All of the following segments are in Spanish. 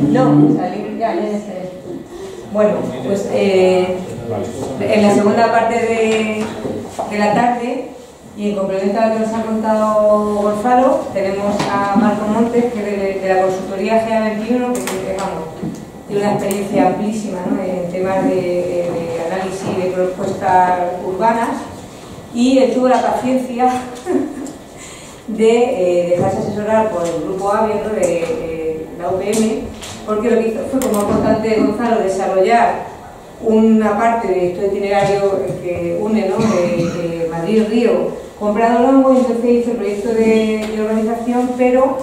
No, salir ya, Bueno, pues en la segunda parte de la tarde, y en complemento a lo que nos ha contado Gonzalo, tenemos a Marco Montes, que es de la consultoría GA21, que vamos, tiene una experiencia amplísima, ¿no?, en temas de análisis de propuestas urbanas, y él tuvo la paciencia de dejarse asesorar por el grupo AVE, ¿no?, de la UPM, porque lo que hizo fue, como importante Gonzalo, desarrollar una parte de este itinerario que une, ¿no?, de Madrid-Río con Prado Longo, y entonces hizo el proyecto de organización, pero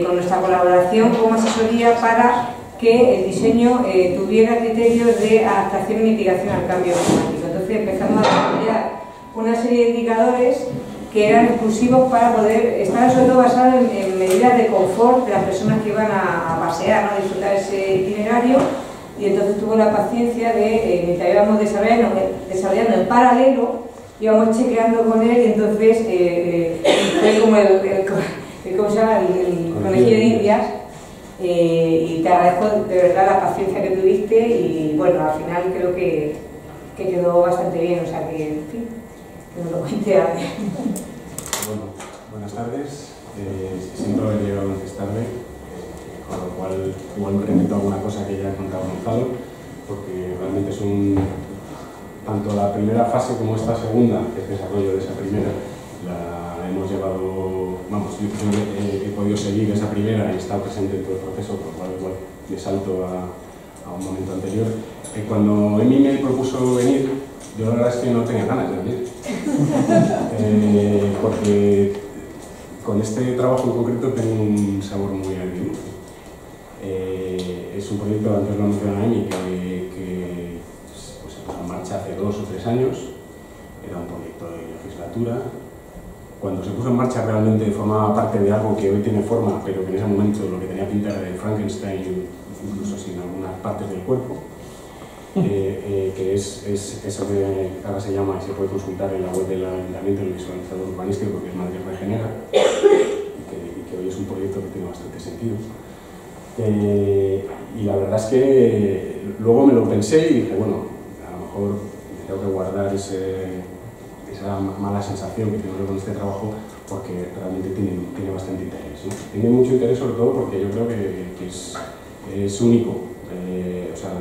con nuestra colaboración como asesoría para que el diseño tuviera criterios de adaptación y mitigación al cambio climático. Entonces empezamos a desarrollar una serie de indicadores que eran exclusivos para poder estar sobre todo basados en medidas de confort de las personas que iban a pasear, ¿no?, a disfrutar ese itinerario, y entonces tuvo la paciencia de, mientras íbamos desarrollando en paralelo, íbamos chequeando con él, y entonces fue como ¿cómo se llama?, el conejillo de Indias, y te agradezco de verdad la paciencia que tuviste, y bueno, al final creo que quedó bastante bien, o sea que, en fin, que nos lo cuente a ver. Bueno, buenas tardes, siento haber llegado antes tarde, con lo cual igual me repito alguna cosa que ya ha contado Gonzalo, porque realmente son tanto la primera fase como esta segunda, que es el desarrollo de esa primera, la hemos llevado, vamos, yo he podido seguir esa primera y he estado presente en todo el proceso, por lo cual igual me salto a un momento anterior. Cuando Emi me propuso venir, yo la verdad es que no tenía ganas de venir, porque con este trabajo en concreto tengo un sabor muy agridulce. Es un proyecto, antes lo mencionaba Emi, que pues, se puso en marcha hace 2 o 3 años, era un proyecto de legislatura. Cuando se puso en marcha realmente formaba parte de algo que hoy tiene forma, pero que en ese momento lo que tenía pinta era de Frankenstein, incluso sin algunas partes del cuerpo, que es eso que ahora se llama, y se puede consultar en la web del Ayuntamiento, el visualizador urbanístico, que es Madrid Regenera, y que hoy es un proyecto que tiene bastante sentido. Y la verdad es que luego me lo pensé y dije, bueno, a lo mejor tengo que guardar esa mala sensación que tengo con este trabajo, porque realmente tiene bastante interés, ¿no? Tiene mucho interés, sobre todo porque yo creo que es único. O sea,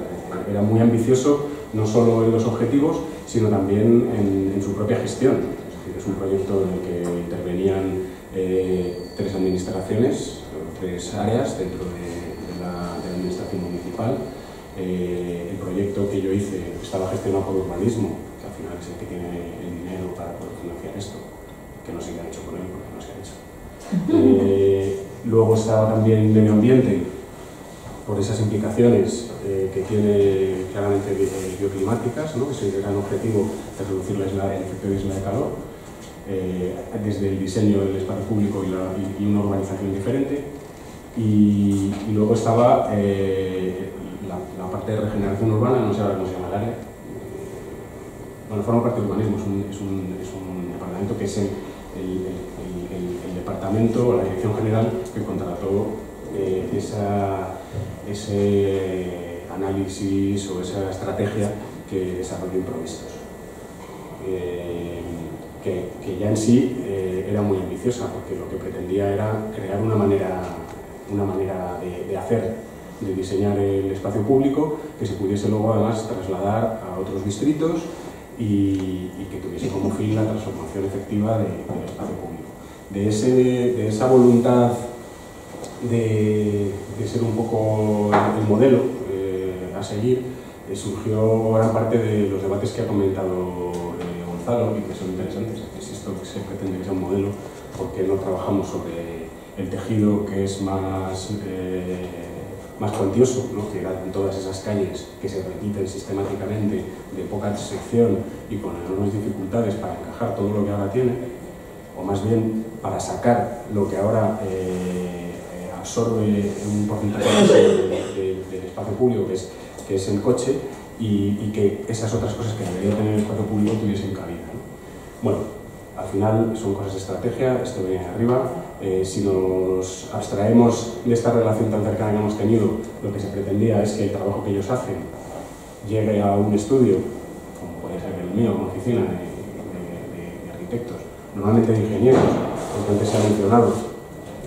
era muy ambicioso, no solo en los objetivos, sino también en su propia gestión. Es decir, es un proyecto en el que intervenían 3 administraciones, 3 áreas dentro de la administración municipal. El proyecto que yo hice estaba gestionado por urbanismo, que al final es el que tiene el dinero para poder financiar esto, que no sé qué ha hecho con él, porque no se ha hecho. Luego estaba también medio ambiente, por esas implicaciones que tiene claramente bioclimáticas, ¿no?, que es el gran objetivo de reducir el efecto de isla de calor, desde el diseño del espacio público y una urbanización diferente. Y luego estaba la parte de regeneración urbana, no sé ahora cómo se llama el área, bueno, forma parte del urbanismo, es un departamento que es el departamento o la dirección general que contrató ese análisis o esa estrategia que desarrolló Improvistos, que ya en sí era muy ambiciosa, porque lo que pretendía era crear una manera de hacer, de diseñar el espacio público que se pudiese luego además trasladar a otros distritos y que tuviese como fin la transformación efectiva del espacio público. De esa voluntad de ser un poco el modelo a seguir, surgió gran parte de los debates que ha comentado Gonzalo, y que son interesantes. Si esto se pretende que sea un modelo, ¿por qué no trabajamos sobre el tejido que es más cuantioso, ¿no?, que eran todas esas calles que se repiten sistemáticamente, de poca sección y con enormes dificultades para encajar todo lo que ahora tiene, o más bien para sacar lo que ahora absorbe un porcentaje del espacio público, que es el coche, y que esas otras cosas que debería tener el espacio público tuviesen cabida, ¿no? Bueno, al final son cosas de estrategia, esto viene de arriba, Si nos abstraemos de esta relación tan cercana que hemos tenido, lo que se pretendía es que el trabajo que ellos hacen llegue a un estudio, como puede ser el mío, una oficina de arquitectos, normalmente de ingenieros, porque antes se ha mencionado,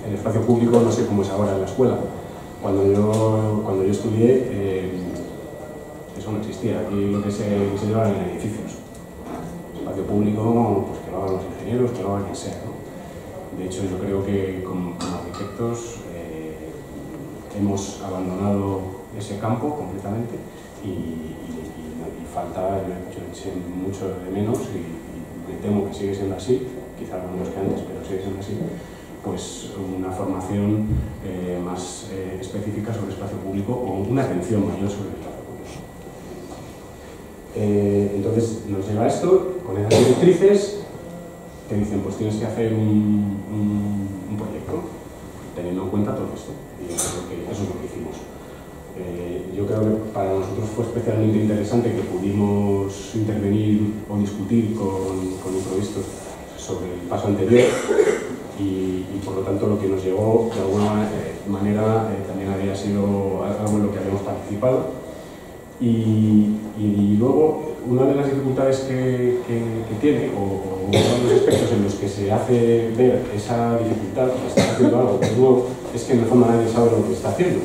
el espacio público no sé cómo es ahora en la escuela. Cuando yo estudié, eso no existía. Aquí lo que se llevaba en edificios. Espacio público, pues que lo hagan los ingenieros, que lo haga quien sea, ¿no? De hecho, yo creo que como arquitectos hemos abandonado ese campo completamente y falta, yo eché mucho de menos y me temo que sigue siendo así, quizá menos que antes, pero sigue siendo así, pues una formación más específica sobre el espacio público o una atención mayor sobre el espacio público. Entonces nos lleva a esto, con esas directrices que dicen, pues tienes que hacer un proyecto teniendo en cuenta todo esto, y eso es lo que hicimos. Yo creo que para nosotros fue especialmente interesante que pudimos intervenir o discutir con improvistos sobre el paso anterior y por lo tanto lo que nos llegó de alguna manera también había sido algo en lo que habíamos participado y luego una de las dificultades que tiene o uno de los aspectos en los que se hace ver esa dificultad que está haciendo algo nuevo es que en el fondo nadie sabe lo que está haciendo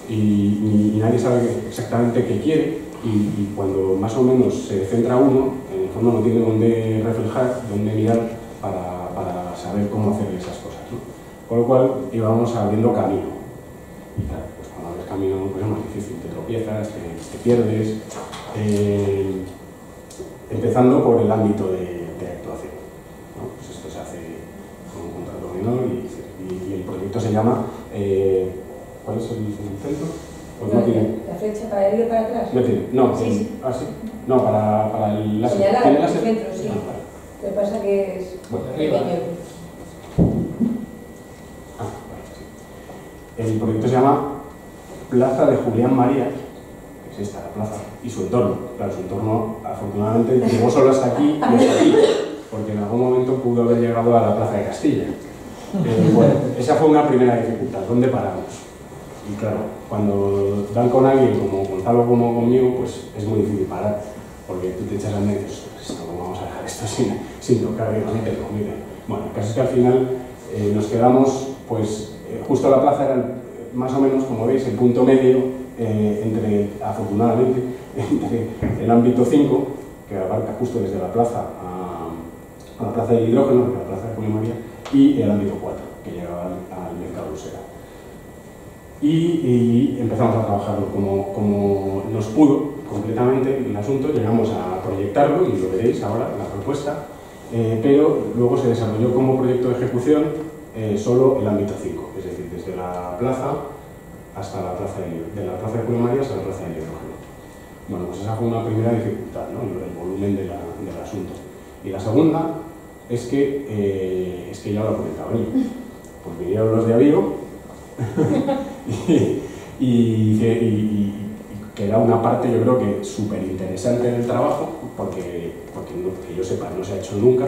y nadie sabe exactamente qué quiere y cuando más o menos se centra uno, en el fondo no tiene dónde reflejar, dónde mirar para saber cómo hacer esas cosas, ¿no? Con lo cual íbamos abriendo camino y claro, pues cuando abres camino pues es más difícil, te tropiezas, te pierdes, empezando por el ámbito de actuación, ¿no? Pues esto se hace con un contrato menor y el proyecto se llama ¿cuál es el centro? Pues no tiene. ¿La flecha para ir para atrás? No tiene, no. Sí. ¿Ah, sí? No, para el láser. Señalar ¿Tiene el láser? centro, sí. Ah, vale. Lo que pasa que es pequeño. Ah, vale, sí. El proyecto se llama Plaza de Julián María, que es esta, la plaza, y su entorno. Claro, su entorno, afortunadamente, llegó solo hasta aquí y hasta aquí, porque en algún momento pudo haber llegado a la Plaza de Castilla. Bueno, esa fue una primera dificultad, ¿dónde paramos? Y claro, cuando dan con alguien como Gonzalo como conmigo, pues es muy difícil parar, porque tú te echas al medio y dices, ¿cómo vamos a dejar esto sin tocar? Miren. Bueno, el caso es que al final nos quedamos, pues justo la plaza era más o menos, como veis, el punto medio afortunadamente, entre el ámbito 5, que abarca justo desde la plaza a la plaza del hidrógeno, la plaza de Julián María, y el ámbito 4, que llegaba al mercado Usera. Y empezamos a trabajarlo como nos pudo completamente el asunto, llegamos a proyectarlo, y lo veréis ahora, la propuesta, pero luego se desarrolló como proyecto de ejecución solo el ámbito 5, es decir, desde la plaza hasta la plaza de la plaza de Julián María hasta la plaza del hidrógeno. Bueno, pues esa fue una primera dificultad, ¿no? El volumen del asunto. Y la segunda es que ya lo ha comentado él. Pues vinieron los de Avigo y que era una parte, yo creo que súper interesante del trabajo, porque que yo sepa, no se ha hecho nunca,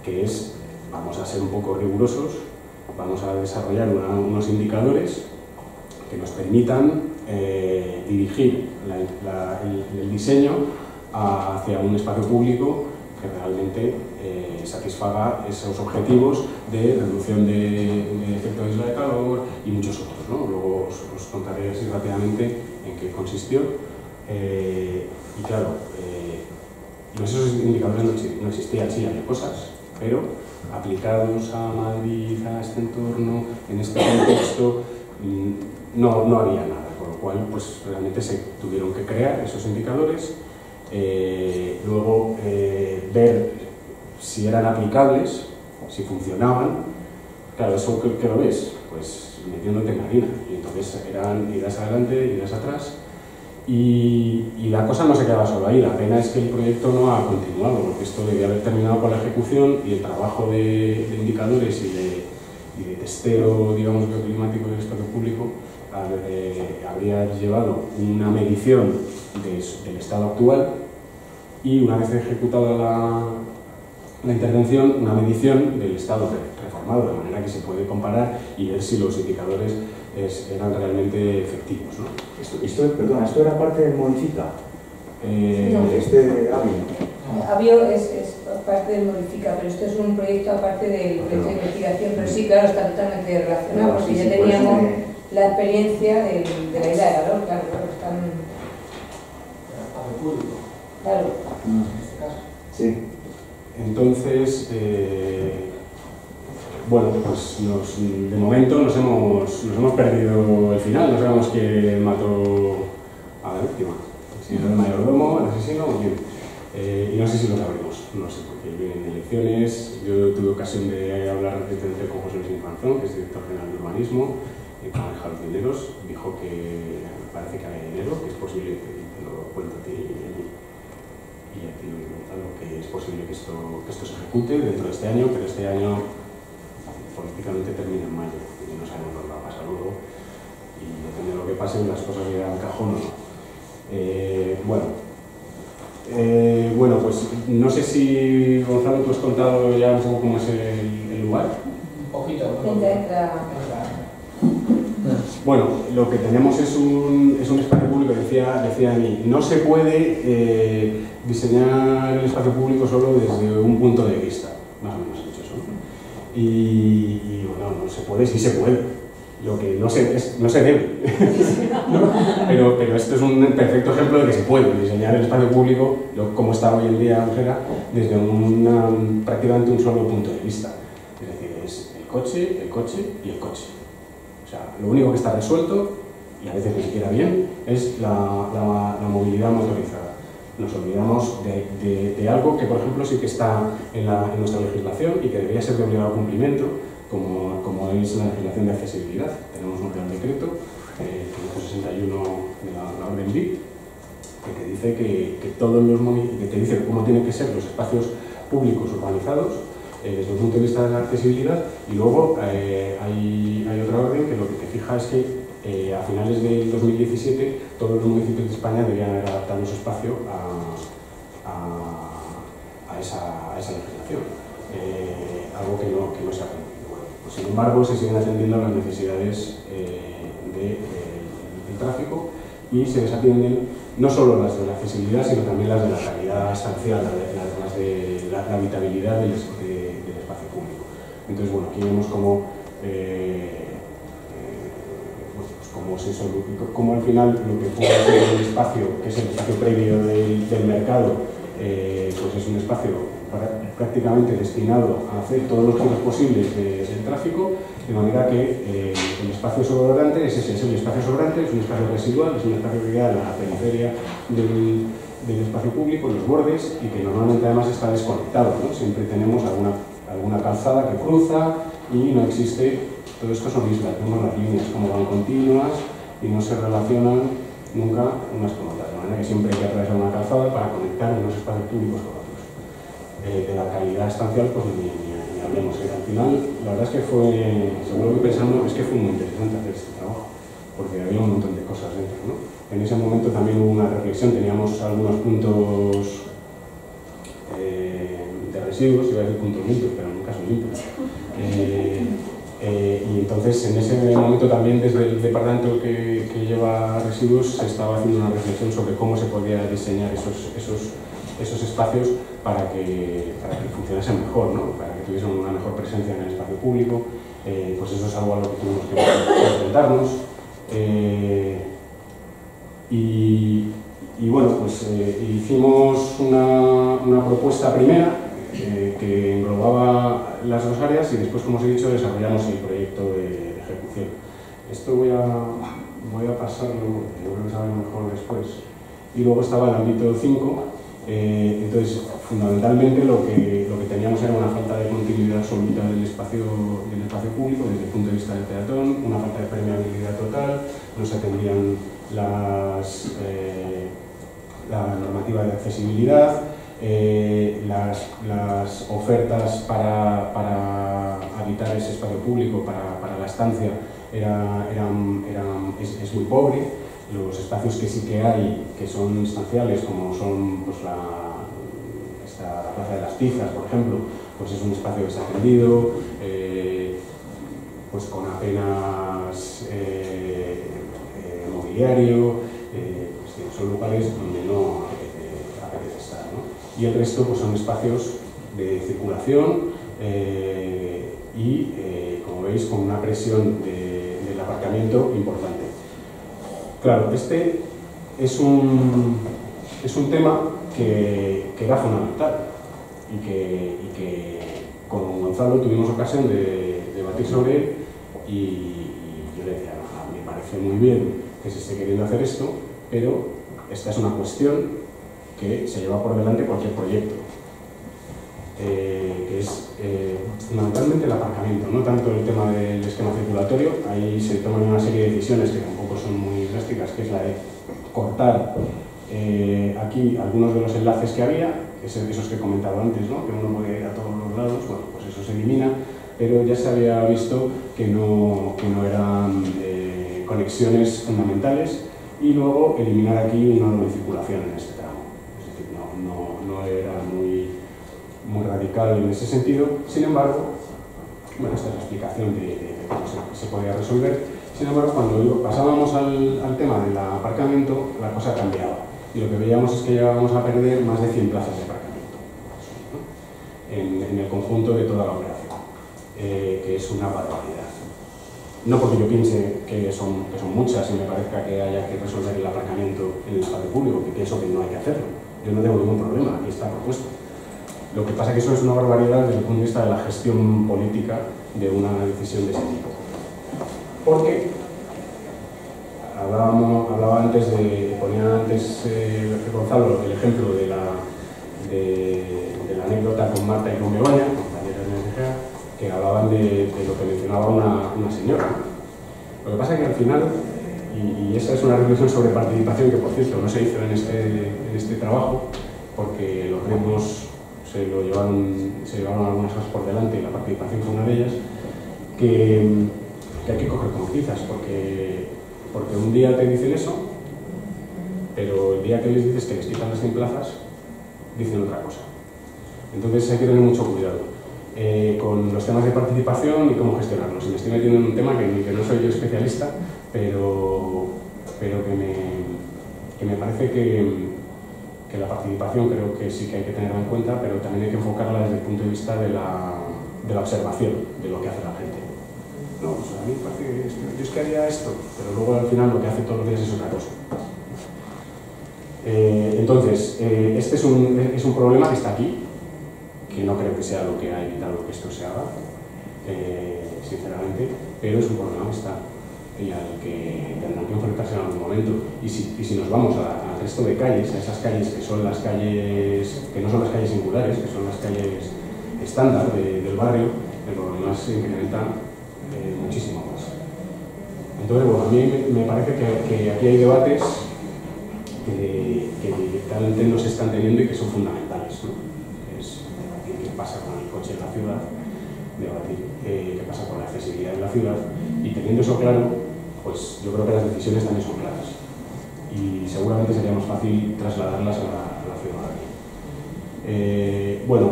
que es, vamos a ser un poco rigurosos, vamos a desarrollar unos indicadores que nos permitan dirigir el diseño hacia un espacio público que realmente satisfaga esos objetivos de reducción de efecto de isla de calor y muchos otros, ¿no? Luego os contaré así rápidamente en qué consistió. Y claro, esos indicadores no existían, sí, había cosas, pero aplicados a Madrid, a este entorno, en este contexto, no había nada, con lo cual pues realmente se tuvieron que crear esos indicadores, luego ver si eran aplicables, si funcionaban. Claro, eso que lo ves, pues metiéndote en harina, y entonces eran idas adelante, idas atrás, y la cosa no se quedaba solo ahí. La pena es que el proyecto no ha continuado, porque esto debía haber terminado con la ejecución y el trabajo de indicadores y de testeo, digamos, bioclimático del espacio público habría llevado una medición del estado actual, y una vez ejecutada la intervención, una medición del estado reformado, de manera que se puede comparar y ver si los indicadores eran realmente efectivos, ¿no? Perdona, ¿esto era parte del Modifica? No. Avio es parte del Modifica, pero esto es un proyecto aparte del proyecto de investigación, pero sí, claro, está totalmente relacionado, porque ya teníamos la experiencia de la idea de valor, claro, están... Claro. En este caso. Sí. Entonces, bueno, pues de momento nos hemos perdido el final, no sabemos quién mató a la víctima, si era el mayordomo, el asesino o quién. Y no sé si lo sabremos, no sé, porque vienen elecciones. Yo tuve ocasión de hablar recientemente con José Luis Infanzón, que es director general de urbanismo, y que maneja los dineros. Dijo que parece que hay dinero, que es posible, te lo cuento a ti y a ti, Gonzalo, que es posible que esto se ejecute dentro de este año, pero este año políticamente termina en mayo y no sabemos lo que va a pasar luego, y depende de lo que pase, las cosas llegan al cajón o no. Bueno, pues no sé si, Gonzalo, tú has contado ya un poco cómo es el lugar. Un poquito. Bueno, lo que tenemos es un espacio público, decía Ani, no se puede diseñar el espacio público solo desde un punto de vista, más o menos dicho eso, ¿no? Y bueno, no se puede, sí se puede. Lo que no se debe. ¿No? Pero esto es un perfecto ejemplo de que se puede diseñar el espacio público, como está hoy en día Usera, desde prácticamente un solo punto de vista. Es decir, es el coche y el coche. O sea, lo único que está resuelto, y a veces ni siquiera bien, es la movilidad motorizada. Nos olvidamos de algo que, por ejemplo, sí que está en nuestra legislación y que debería ser de obligado cumplimiento, como es la legislación de accesibilidad. Tenemos un Real Decreto 561 de la Orden BIC, que te dice que todos los municipios, que te dice cómo tienen que ser los espacios públicos urbanizados desde el punto de vista de la accesibilidad, y luego hay otra orden que lo que te fija es que a finales del 2017 todos los municipios de España debían adaptar su espacio a esa legislación, algo que no se ha cumplido. Pues, sin embargo, se siguen atendiendo a las necesidades del tráfico y se desatienden no solo las de la accesibilidad, sino también las de la calidad estancial, las de la habitabilidad del espacio público. Entonces, bueno, aquí vemos cómo al final lo que puede ser el espacio, que es el espacio previo del mercado, pues es un espacio prácticamente destinado a hacer todos los giros posibles del tráfico, de manera que el espacio sobrante es el espacio sobrante, es un espacio residual, es un espacio que queda en la periferia del espacio público, en los bordes, y que normalmente además está desconectado, ¿no? Siempre tenemos alguna calzada que cruza y no existe, todo esto son islas, vemos las líneas como van continuas y no se relacionan nunca unas con otras, de manera que siempre hay que atravesar una calzada para conectar unos espacios públicos con otros. De la calidad estancial, pues ni hablemos. Al final, la verdad es que según lo que pensamos, es que fue muy interesante hacer este trabajo, porque había un montón de cosas dentro, ¿no? En ese momento también hubo una reflexión, teníamos algunos puntos de residuos, iba a decir puntos limpios, pero nunca son limpios. Y entonces, en ese momento también, desde el departamento que lleva residuos, se estaba haciendo una reflexión sobre cómo se podía diseñar esos espacios para que funcionasen mejor, ¿no? Para que tuviesen una mejor presencia en el espacio público. Pues eso es algo a lo que tuvimos que enfrentarnos. Y bueno, pues hicimos una propuesta primera que englobaba las dos áreas, y después, como os he dicho, desarrollamos el proyecto de ejecución. Esto voy a pasarlo, yo creo que saben mejor después. Y luego estaba el ámbito 5. Entonces, fundamentalmente lo que teníamos era una falta de continuidad absoluta del espacio público desde el punto de vista del peatón, una falta de permeabilidad total, no se atendían la normativa de accesibilidad, las ofertas para habitar ese espacio público, para la estancia, es muy pobre. Los espacios que sí que hay, que son instanciales, como son pues, está la Plaza de las Pizzas, por ejemplo, pues es un espacio desatendido, pues con apenas mobiliario, pues son lugares donde no apetece estar, ¿no? Y el resto pues son espacios de circulación y, como veis, con una presión del aparcamiento importante. Claro, este es un tema que era fundamental y que con Gonzalo tuvimos ocasión de debatir sobre él y yo le decía, me parece muy bien que se esté queriendo hacer esto, pero esta es una cuestión que se lleva por delante cualquier proyecto, que es fundamentalmente el aparcamiento, no tanto el tema del esquema circulatorio. Ahí se toman una serie de decisiones que tampoco son muy drásticas, que es la de cortar aquí algunos de los enlaces que había, esos que he comentado antes, ¿no? Que uno puede ir a todos los lados. Bueno, pues eso se elimina, pero ya se había visto que no eran conexiones fundamentales, y luego eliminar aquí una doble circulación en este tramo. Es decir, no era muy radical en ese sentido. Sin embargo, bueno, esta es la explicación de cómo se podía resolver. Sin embargo, cuando pasábamos al tema del aparcamiento, la cosa cambiaba. Y lo que veíamos es que llegábamos a perder más de 100 plazas de aparcamiento, ¿no? En el conjunto de toda la operación, que es una barbaridad. No porque yo piense que son muchas y me parezca que haya que resolver el aparcamiento en el espacio público, que pienso que no hay que hacerlo. Yo no tengo ningún problema, aquí está propuesto. Lo que pasa es que eso es una barbaridad desde el punto de vista de la gestión política de una decisión de ese tipo. Porque ponía antes Gonzalo el ejemplo de la anécdota con Marta y con Begoña, compañeras de NGA, que hablaban de lo que mencionaba una señora. Lo que pasa es que al final, y esa es una reflexión sobre participación que, por cierto, no se hizo en este trabajo, porque los ritmos se llevaron algunas cosas por delante y la participación fue una de ellas, que hay que coger con pinzas, porque un día te dicen eso, pero el día que les dices que les quitan las 100 plazas, dicen otra cosa. Entonces hay que tener mucho cuidado con los temas de participación y cómo gestionarlos. Y me estoy metiendo en un tema que no soy yo especialista, pero que me parece que la participación creo que sí que hay que tenerla en cuenta, pero también hay que enfocarla desde el punto de vista de la observación de lo que hace la gente. No, o sea, a mí me parece que yo es que haría esto, pero luego al final lo que hace todos los días es otra cosa. Entonces, este es un problema que está aquí, que no creo que sea lo que ha evitado que esto se haga, sinceramente, pero es un problema que está y al que tendrán que enfrentarse en algún momento. Y si nos vamos al resto de calles, a esas calles que son las calles, que no son las calles singulares, que son las calles estándar del barrio, el problema se incrementa muchísimo más. Entonces, bueno, a mí me parece que aquí hay debates que directamente no se están teniendo y que son fundamentales, ¿no? Es debatir qué pasa con el coche en la ciudad, debatir qué pasa con la accesibilidad en la ciudad, y teniendo eso claro, pues yo creo que las decisiones también son claras y seguramente sería más fácil trasladarlas a la ciudadanía. Bueno,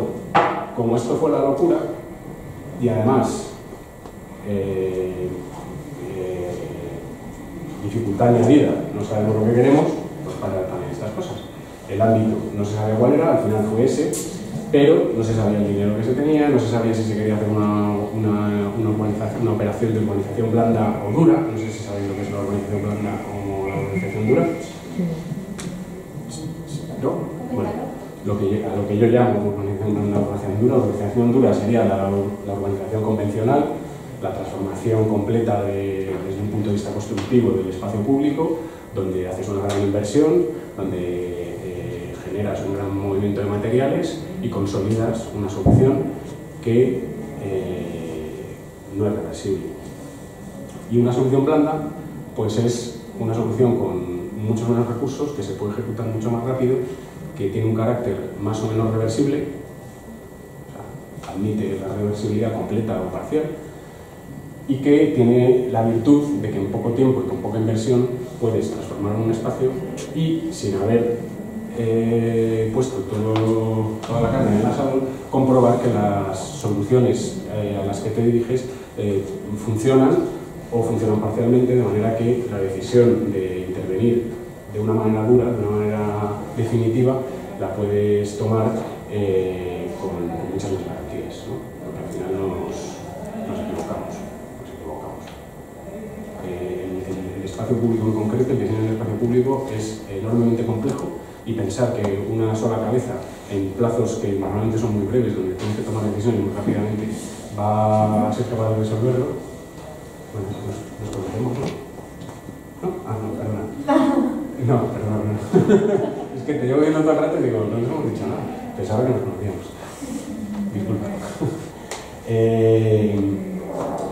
como esto fue la locura y además dificultad añadida, no sabemos lo que queremos, pues para también estas cosas. El ámbito no se sabía cuál era, al final fue ese, pero no se sabía el dinero que se tenía, no se sabía si se quería hacer una operación de urbanización blanda o dura. No sé si sabéis lo que es la urbanización blanda o la urbanización dura. ¿No? Bueno, a lo que yo llamo urbanización blanda o urbanización dura. La urbanización dura sería la urbanización convencional, la transformación completa desde un punto de vista constructivo del espacio público, donde haces una gran inversión, donde generas un gran movimiento de materiales y consolidas una solución que no es reversible. Y una solución blanda, pues es una solución con muchos menos recursos, que se puede ejecutar mucho más rápido, que tiene un carácter más o menos reversible, o sea, admite la reversibilidad completa o parcial, y que tiene la virtud de que en poco tiempo y con poca inversión puedes transformar un espacio y sin haber puesto toda la carga comprobar que las soluciones a las que te diriges funcionan o funcionan parcialmente, de manera que la decisión de intervenir de una manera dura, de una manera definitiva, la puedes tomar con muchas más garantías, ¿no? Porque al final nos equivocamos. El espacio público en concreto, el diseño del espacio público es enormemente complejo, y pensar que una sola cabeza, en plazos que normalmente son muy breves, donde tienes que tomar decisiones muy rápidamente, va a ser capaz de resolverlo. Bueno, nos conocemos, ¿no? ¿No? Ah, no, perdona. No, perdona. Es que te llevo viendo todo el rato y digo, no nos hemos dicho nada. Pensaba que nos conocíamos. Disculpa.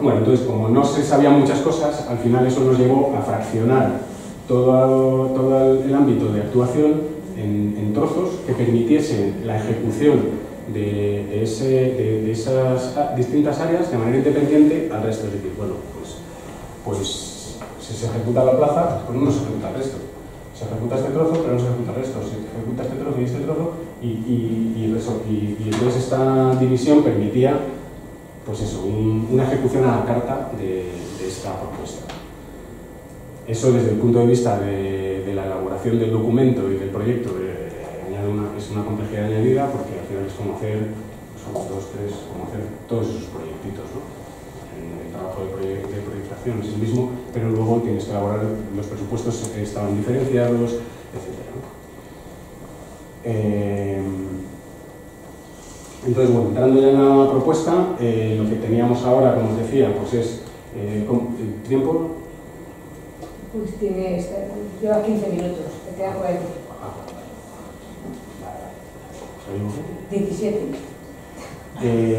Bueno, entonces, como no se sabían muchas cosas, al final eso nos llevó a fraccionar todo el ámbito de actuación en trozos que permitiesen la ejecución de esas distintas áreas de manera independiente al resto. Es decir, bueno, pues si se ejecuta la plaza, pues no se ejecuta el resto. Se ejecuta este trozo, pero no se ejecuta el resto. Se ejecuta este trozo y este trozo, y entonces esta división permitía, pues eso, una ejecución a la carta de esta propuesta. Eso, desde el punto de vista de la elaboración del documento y del proyecto, es una complejidad añadida, porque al final es como hacer, como hacer todos esos proyectitos, ¿no? El trabajo de proyectación es el mismo, pero luego tienes que elaborar los presupuestos, estaban diferenciados, etc., ¿no? Entonces, bueno, entrando ya en la propuesta, lo que teníamos ahora, como os decía, pues es el tiempo. Pues lleva 15 minutos, te queda 40. 17.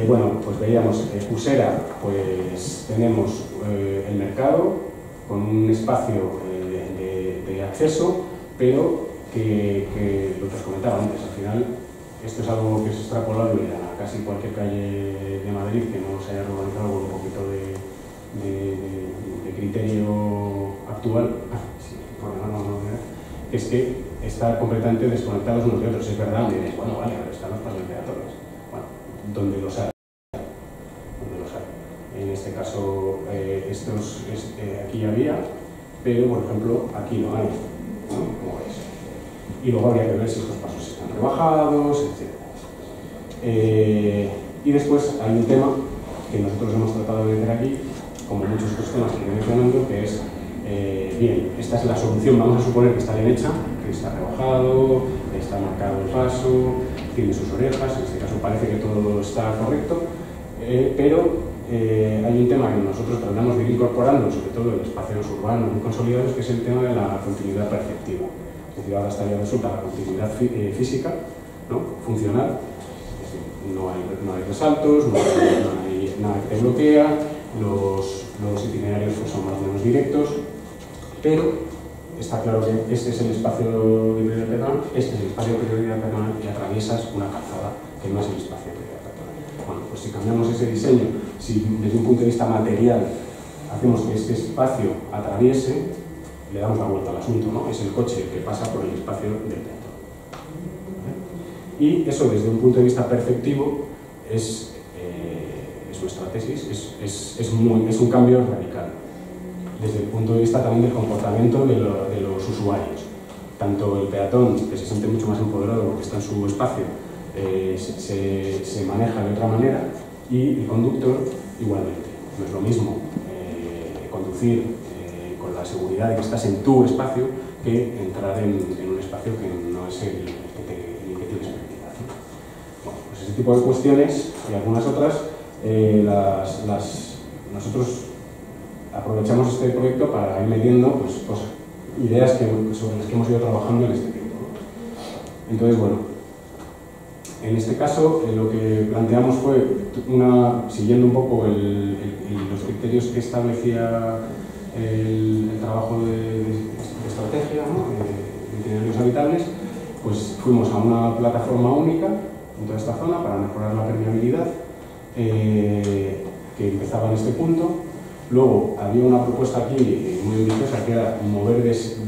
Bueno, pues veíamos Usera, pues tenemos el mercado con un espacio de acceso, pero que lo que os comentaba antes, al final esto es algo que es extrapolable a casi cualquier calle de Madrid que no se haya urbanizado con un poquito de criterio actual, que es que está completamente desconectados unos de otros. Es verdad, me diréis, bueno, vale, pero están los pasos peatones. Bueno, donde los hay. En este caso, aquí había, pero por ejemplo, aquí no hay, ¿no? Como veis. Y luego habría que ver si estos pasos están rebajados, etc. Y después hay un tema que nosotros hemos tratado de meter aquí, como muchos otros temas que estoy mencionando, que es, bien, esta es la solución, vamos a suponer que está bien hecha, que está rebajado, está marcado el paso, tiene sus orejas, en este caso parece que todo está correcto, pero hay un tema que nosotros tratamos de ir incorporando, sobre todo en espacios urbanos muy consolidados, que es el tema de la continuidad perceptiva. Es decir, ahora estaría resulta la continuidad física, ¿no? Funcional, es decir, no hay resaltos, no hay nada que te bloquea, los itinerarios pues, son más o menos directos, pero está claro que este es el espacio de prioridad peatonal, este es el espacio de prioridad peatonal y atraviesas una calzada que no es el espacio de prioridad peatonal. Bueno, pues si cambiamos ese diseño, si desde un punto de vista material hacemos que este espacio atraviese, le damos la vuelta al asunto, ¿no? Es el coche que pasa por el espacio del peatón. ¿Vale? Y eso desde un punto de vista perceptivo es nuestra tesis, es un cambio radical. Desde el punto de vista también del comportamiento de los usuarios. Tanto el peatón, que se siente mucho más empoderado porque está en su espacio, se maneja de otra manera, y el conductor igualmente. No es lo mismo conducir con la seguridad de que estás en tu espacio que entrar en un espacio que no es el que tienes permitido, ¿no? Bueno, pues ese tipo de cuestiones y algunas otras, nosotros aprovechamos este proyecto para ir metiendo pues, ideas sobre las que hemos ido trabajando en este tiempo, ¿no? Entonces, bueno, en este caso lo que planteamos fue, siguiendo un poco los criterios que establecía el trabajo de estrategia, ¿no? de itinerarios habitables, pues fuimos a una plataforma única en toda esta zona para mejorar la permeabilidad, que empezaba en este punto. Luego había una propuesta aquí muy ambiciosa, que era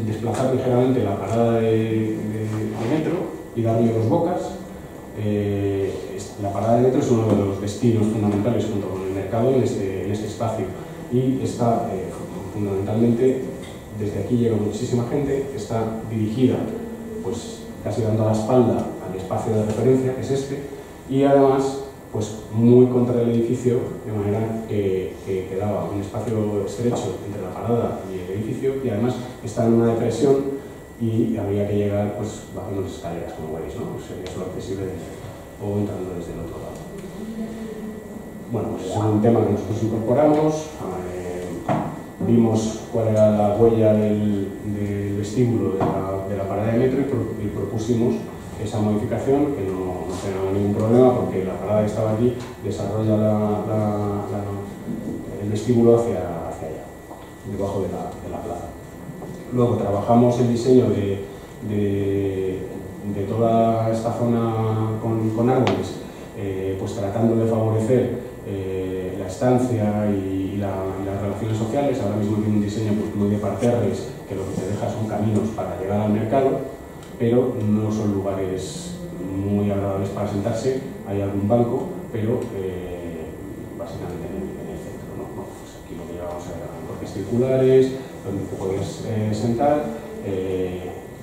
desplazar ligeramente la parada de metro y darle dos bocas. La parada de metro es uno de los destinos fundamentales junto con el mercado en este espacio y está fundamentalmente, desde aquí llega muchísima gente, está dirigida pues casi dando la espalda al espacio de referencia, que es este, y además pues muy contra el edificio, de manera que quedaba un espacio estrecho entre la parada y el edificio, y además está en una depresión y habría que llegar pues bajando las escaleras, como veis, ¿no? Sería solo accesible o entrando desde el otro lado. Bueno, pues es un tema que nosotros incorporamos, vimos cuál era la huella del vestíbulo de la parada de metro y propusimos esa modificación, que no tenía ningún problema porque la parada que estaba aquí desarrolla el vestíbulo hacia allá, debajo de la plaza. Luego trabajamos el diseño de toda esta zona con árboles, pues tratando de favorecer la estancia y las relaciones sociales. Ahora mismo tiene un diseño pues muy de parterres, que lo que te deja son caminos para llegar al mercado, pero no son lugares muy agradables para sentarse. Hay algún banco, pero básicamente en el centro, ¿no? Bueno, pues aquí lo que llevamos eran bloques circulares donde te puedes sentar,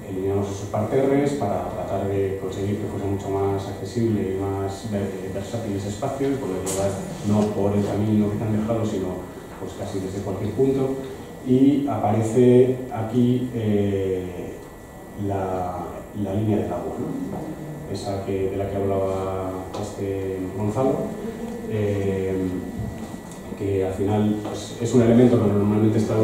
eliminamos esos parterres para tratar de conseguir que fuese mucho más accesible y más versátil ese espacio y poder llegar no por el camino que te han dejado, sino pues casi desde cualquier punto. Y aparece aquí la línea del agua, ¿no? Esa de la que hablaba Gonzalo, que al final pues, es un elemento que normalmente está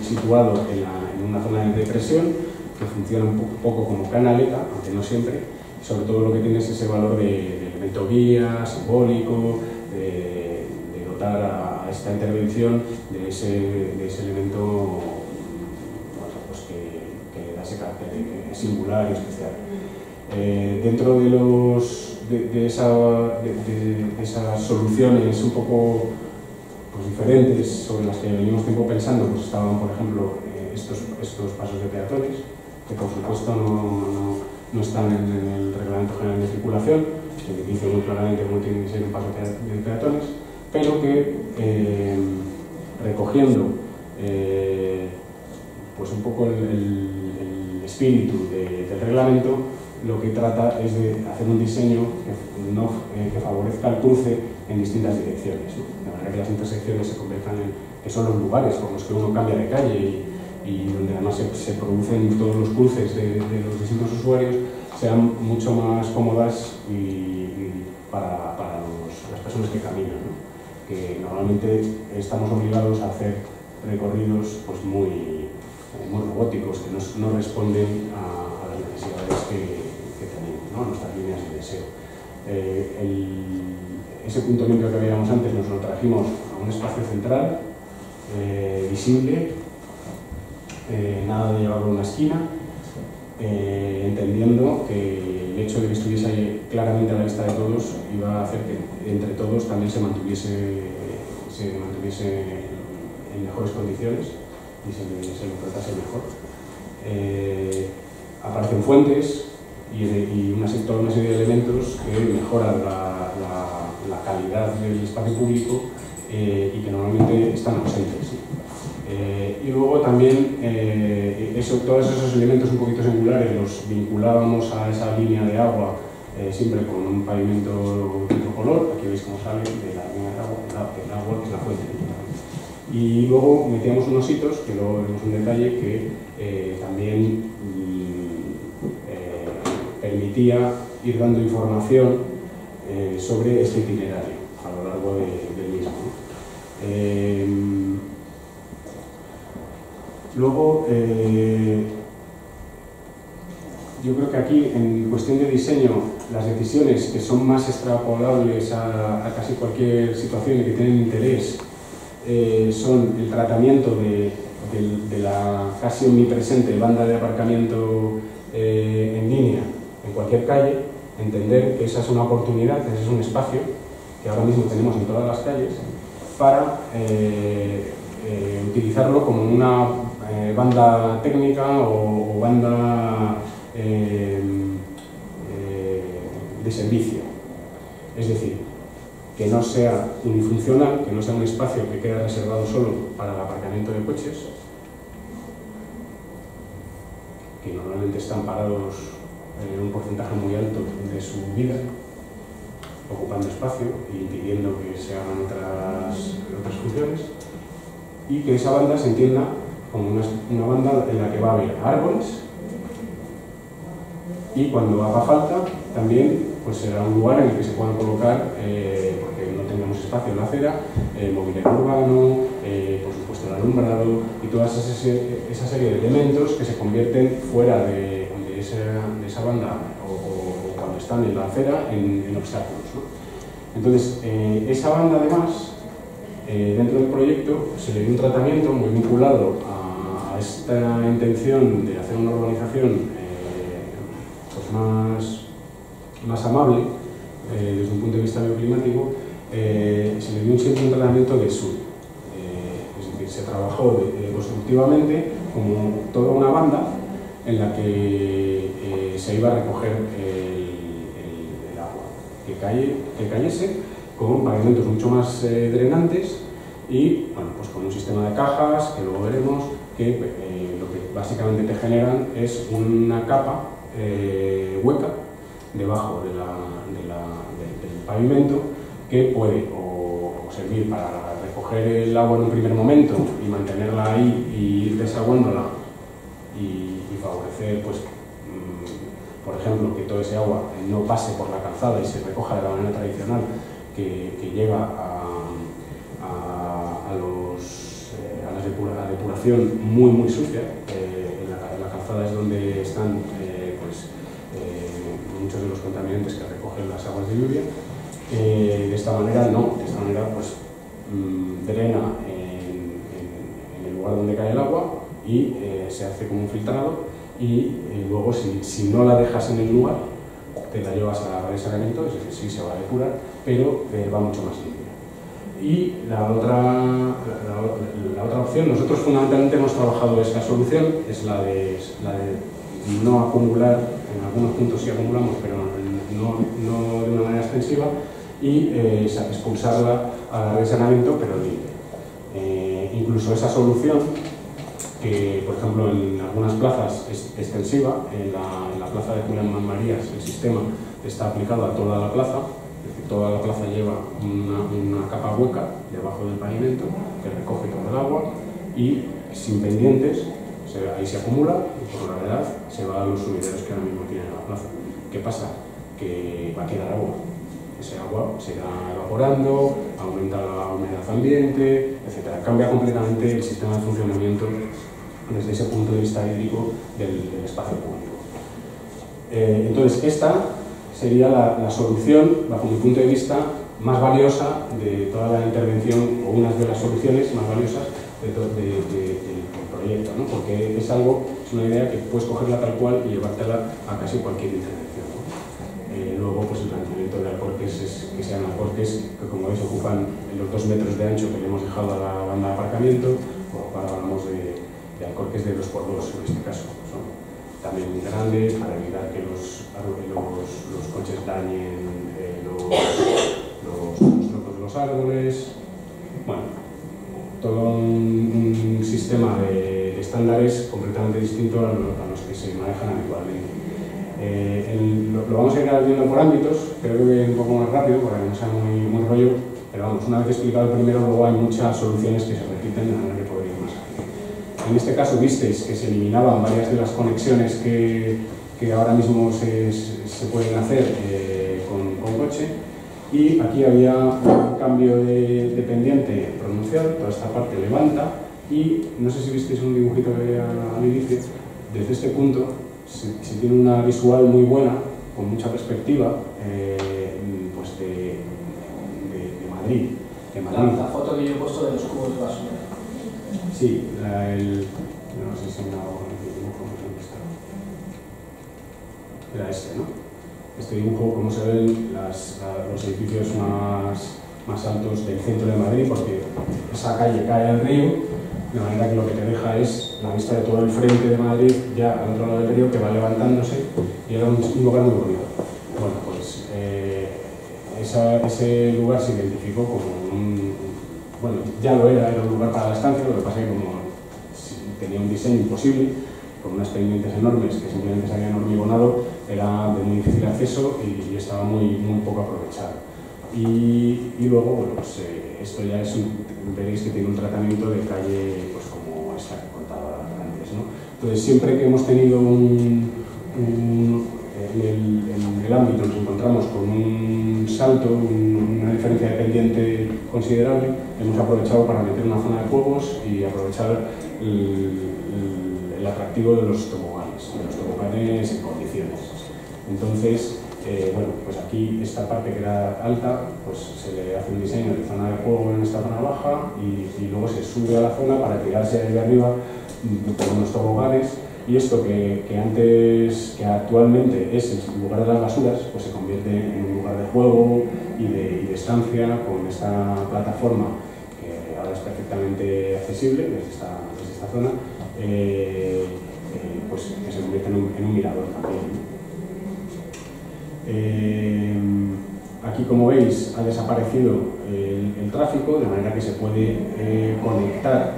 situado en una zona de depresión, que funciona un poco como canaleta, aunque no siempre, y sobre todo lo que tiene es ese valor de elemento guía, simbólico, de dotar a esta intervención de ese elemento, bueno, pues que le da ese carácter singular y especial. Dentro de esas soluciones un poco pues, diferentes sobre las que venimos tiempo pensando, pues estaban, por ejemplo, estos pasos de peatones, que por supuesto no están en el Reglamento General de Circulación, que dice muy claramente cómo tiene que ser un paso de peatones, pero que recogiendo pues un poco el espíritu del reglamento, lo que trata es de hacer un diseño que favorezca el cruce en distintas direcciones, ¿no? De manera que las intersecciones se conviertan que son los lugares por los que uno cambia de calle y donde además se producen todos los cruces de los distintos usuarios, sean mucho más cómodas para las personas que caminan, ¿no? Que normalmente estamos obligados a hacer recorridos pues, muy robóticos, que no responden a las necesidades que tenemos, ¿no? A nuestras líneas de deseo. Ese punto limpio que veíamos antes nos lo trajimos a un espacio central, visible, nada de llevarlo a una esquina, entendiendo que el hecho de que estuviese ahí claramente a la vista de todos iba a hacer que entre todos también se mantuviese en mejores condiciones y se lo tratase mejor. Aparecen fuentes y toda una serie de elementos que mejoran la calidad del espacio público y que normalmente están ausentes. Y luego también todos esos elementos un poquito singulares los vinculábamos a esa línea de agua, siempre con un pavimento de otro color. Aquí veis cómo sale de la línea de agua, el agua que es la fuente. Y luego metíamos unos hitos, que luego vemos un detalle, que también permitía ir dando información sobre este itinerario a lo largo del mismo, ¿no? Luego, yo creo que aquí, en cuestión de diseño, las decisiones que son más extrapolables a casi cualquier situación y que tienen interés son el tratamiento de la casi omnipresente banda de aparcamiento en línea en cualquier calle, entender que esa es una oportunidad, que ese es un espacio que ahora mismo tenemos en todas las calles para utilizarlo como una banda técnica o banda de servicio. Es decir, que no sea unifuncional, que no sea un espacio que quede reservado solo para el aparcamiento de coches, que normalmente están parados un porcentaje muy alto de su vida, ocupando espacio e impidiendo que se hagan otras funciones, y que esa banda se entienda como una banda en la que va a haber árboles y cuando haga falta también pues será un lugar en el que se puedan colocar, porque no tengamos espacio en la acera, mobiliario urbano, por supuesto el alumbrado y toda esa serie de elementos que se convierten fuera de esa banda o cuando están en la acera en obstáculos, ¿no? Entonces, esa banda además, dentro del proyecto se le dio un tratamiento muy vinculado a esta intención de hacer una urbanización pues más amable desde un punto de vista bioclimático. Se le dio siempre un tratamiento de sur, es decir, se trabajó constructivamente como toda una banda en la que se iba a recoger el agua, que cayese con pavimentos mucho más drenantes y bueno, pues con un sistema de cajas que luego veremos que lo que básicamente te generan es una capa hueca debajo del pavimento que puede o servir para recoger el agua en un primer momento y mantenerla ahí y ir desaguándola y favorecer, pues, por ejemplo, que todo ese agua no pase por la calzada y se recoja de la manera tradicional que lleva a la depuración muy sucia. En la calzada es donde están muchos de los contaminantes que recogen las aguas de lluvia. De esta manera pues drena en el lugar donde cae el agua y se hace como un filtrado y luego si no la dejas en el lugar te la llevas a la red de saneamiento, es decir, sí se va a depurar, pero va mucho más limpia. Y la otra opción, nosotros fundamentalmente hemos trabajado esta solución, es la de no acumular, en algunos puntos sí acumulamos, pero no de una manera extensiva, y expulsarla a la red de saneamiento, pero limpia. Incluso esa solución, que por ejemplo en algunas plazas es extensiva, en la plaza de Julián Marías el sistema está aplicado a toda la plaza, es decir, toda la plaza lleva una capa hueca debajo del pavimento que recoge todo el agua y sin pendientes, ahí se acumula y por gravedad se va a los sumideros que ahora mismo tiene la plaza. ¿Qué pasa? Que va a quedar agua. Ese agua se irá evaporando, aumenta la humedad ambiente, etc. Cambia completamente el sistema de funcionamiento desde ese punto de vista hídrico del espacio público. Entonces, esta sería la solución, bajo mi punto de vista, más valiosa de toda la intervención, o una de las soluciones más valiosas del proyecto, ¿no? Porque es una idea que puedes cogerla tal cual y llevártela a casi cualquier intervención, ¿no? Luego, pues el planteamiento de alcorques que sean alcorques que, como veis, ocupan los 2 metros de ancho que le hemos dejado a la banda de aparcamiento, o ahora hablamos de alcorques de 2x2 en este caso. Son también muy grandes para evitar que los coches dañen los troncos de los árboles. Bueno, todo un sistema de estándares completamente distinto a los que se manejan habitualmente. Lo vamos a ir viendo por ámbitos, creo que un poco más rápido para que no sea muy rollo, pero vamos, una vez explicado el primero, luego hay muchas soluciones que se repiten de manera que podría ir más allá. En este caso visteis que se eliminaban varias de las conexiones que ahora mismo se pueden hacer con coche, y aquí había un cambio de pendiente pronunciado, toda esta parte levanta, y no sé si visteis un dibujito que había al inicio, desde este punto se tiene una visual muy buena, con mucha perspectiva, pues de Madrid. La foto que yo he puesto de los cubos de basura. Sí, no sé si me hago el dibujo, ¿dónde está? Era este, ¿no? Este dibujo, como se ven los edificios más altos del centro de Madrid, porque esa calle cae al río, de manera que lo que te deja es la vista de todo el frente de Madrid, ya al otro lado del río, que va levantándose, y era un lugar muy bonito. Bueno, pues ese lugar se identificó como bueno, ya lo era un lugar para la estancia, lo que pasa es que como tenía un diseño imposible, con unas pendientes enormes que simplemente se habían hormigonado, era de muy difícil acceso y estaba muy poco aprovechado. Y luego, bueno, pues esto ya veréis que tiene un tratamiento de calle, pues como esta que contaba antes, ¿no? Entonces, siempre que hemos tenido en el ámbito nos encontramos con un salto, una diferencia de pendiente considerable, hemos aprovechado para meter una zona de juegos y aprovechar el atractivo de los toboganes en condiciones. Entonces, bueno, pues aquí esta parte que era alta, pues se le hace un diseño de zona de juego en esta zona baja y luego se sube a la zona para tirarse desde arriba por unos toboganes. Y esto que actualmente es el lugar de las basuras, pues se convierte en un lugar de juego y de estancia con esta plataforma que ahora es perfectamente accesible desde esta zona, pues que se convierte en un mirador también. Aquí, como veis, ha desaparecido el tráfico, de manera que se puede conectar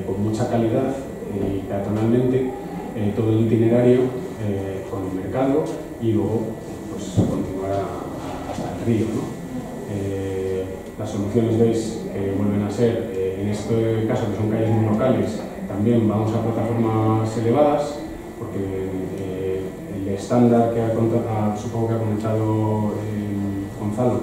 con mucha calidad y peatonalmente todo el itinerario con el mercado y luego pues, continuar hasta el río, ¿no? Las soluciones, veis, que vuelven a ser, en este caso, que son calles muy locales, también vamos a plataformas elevadas, porque el estándar que supongo que ha comentado Gonzalo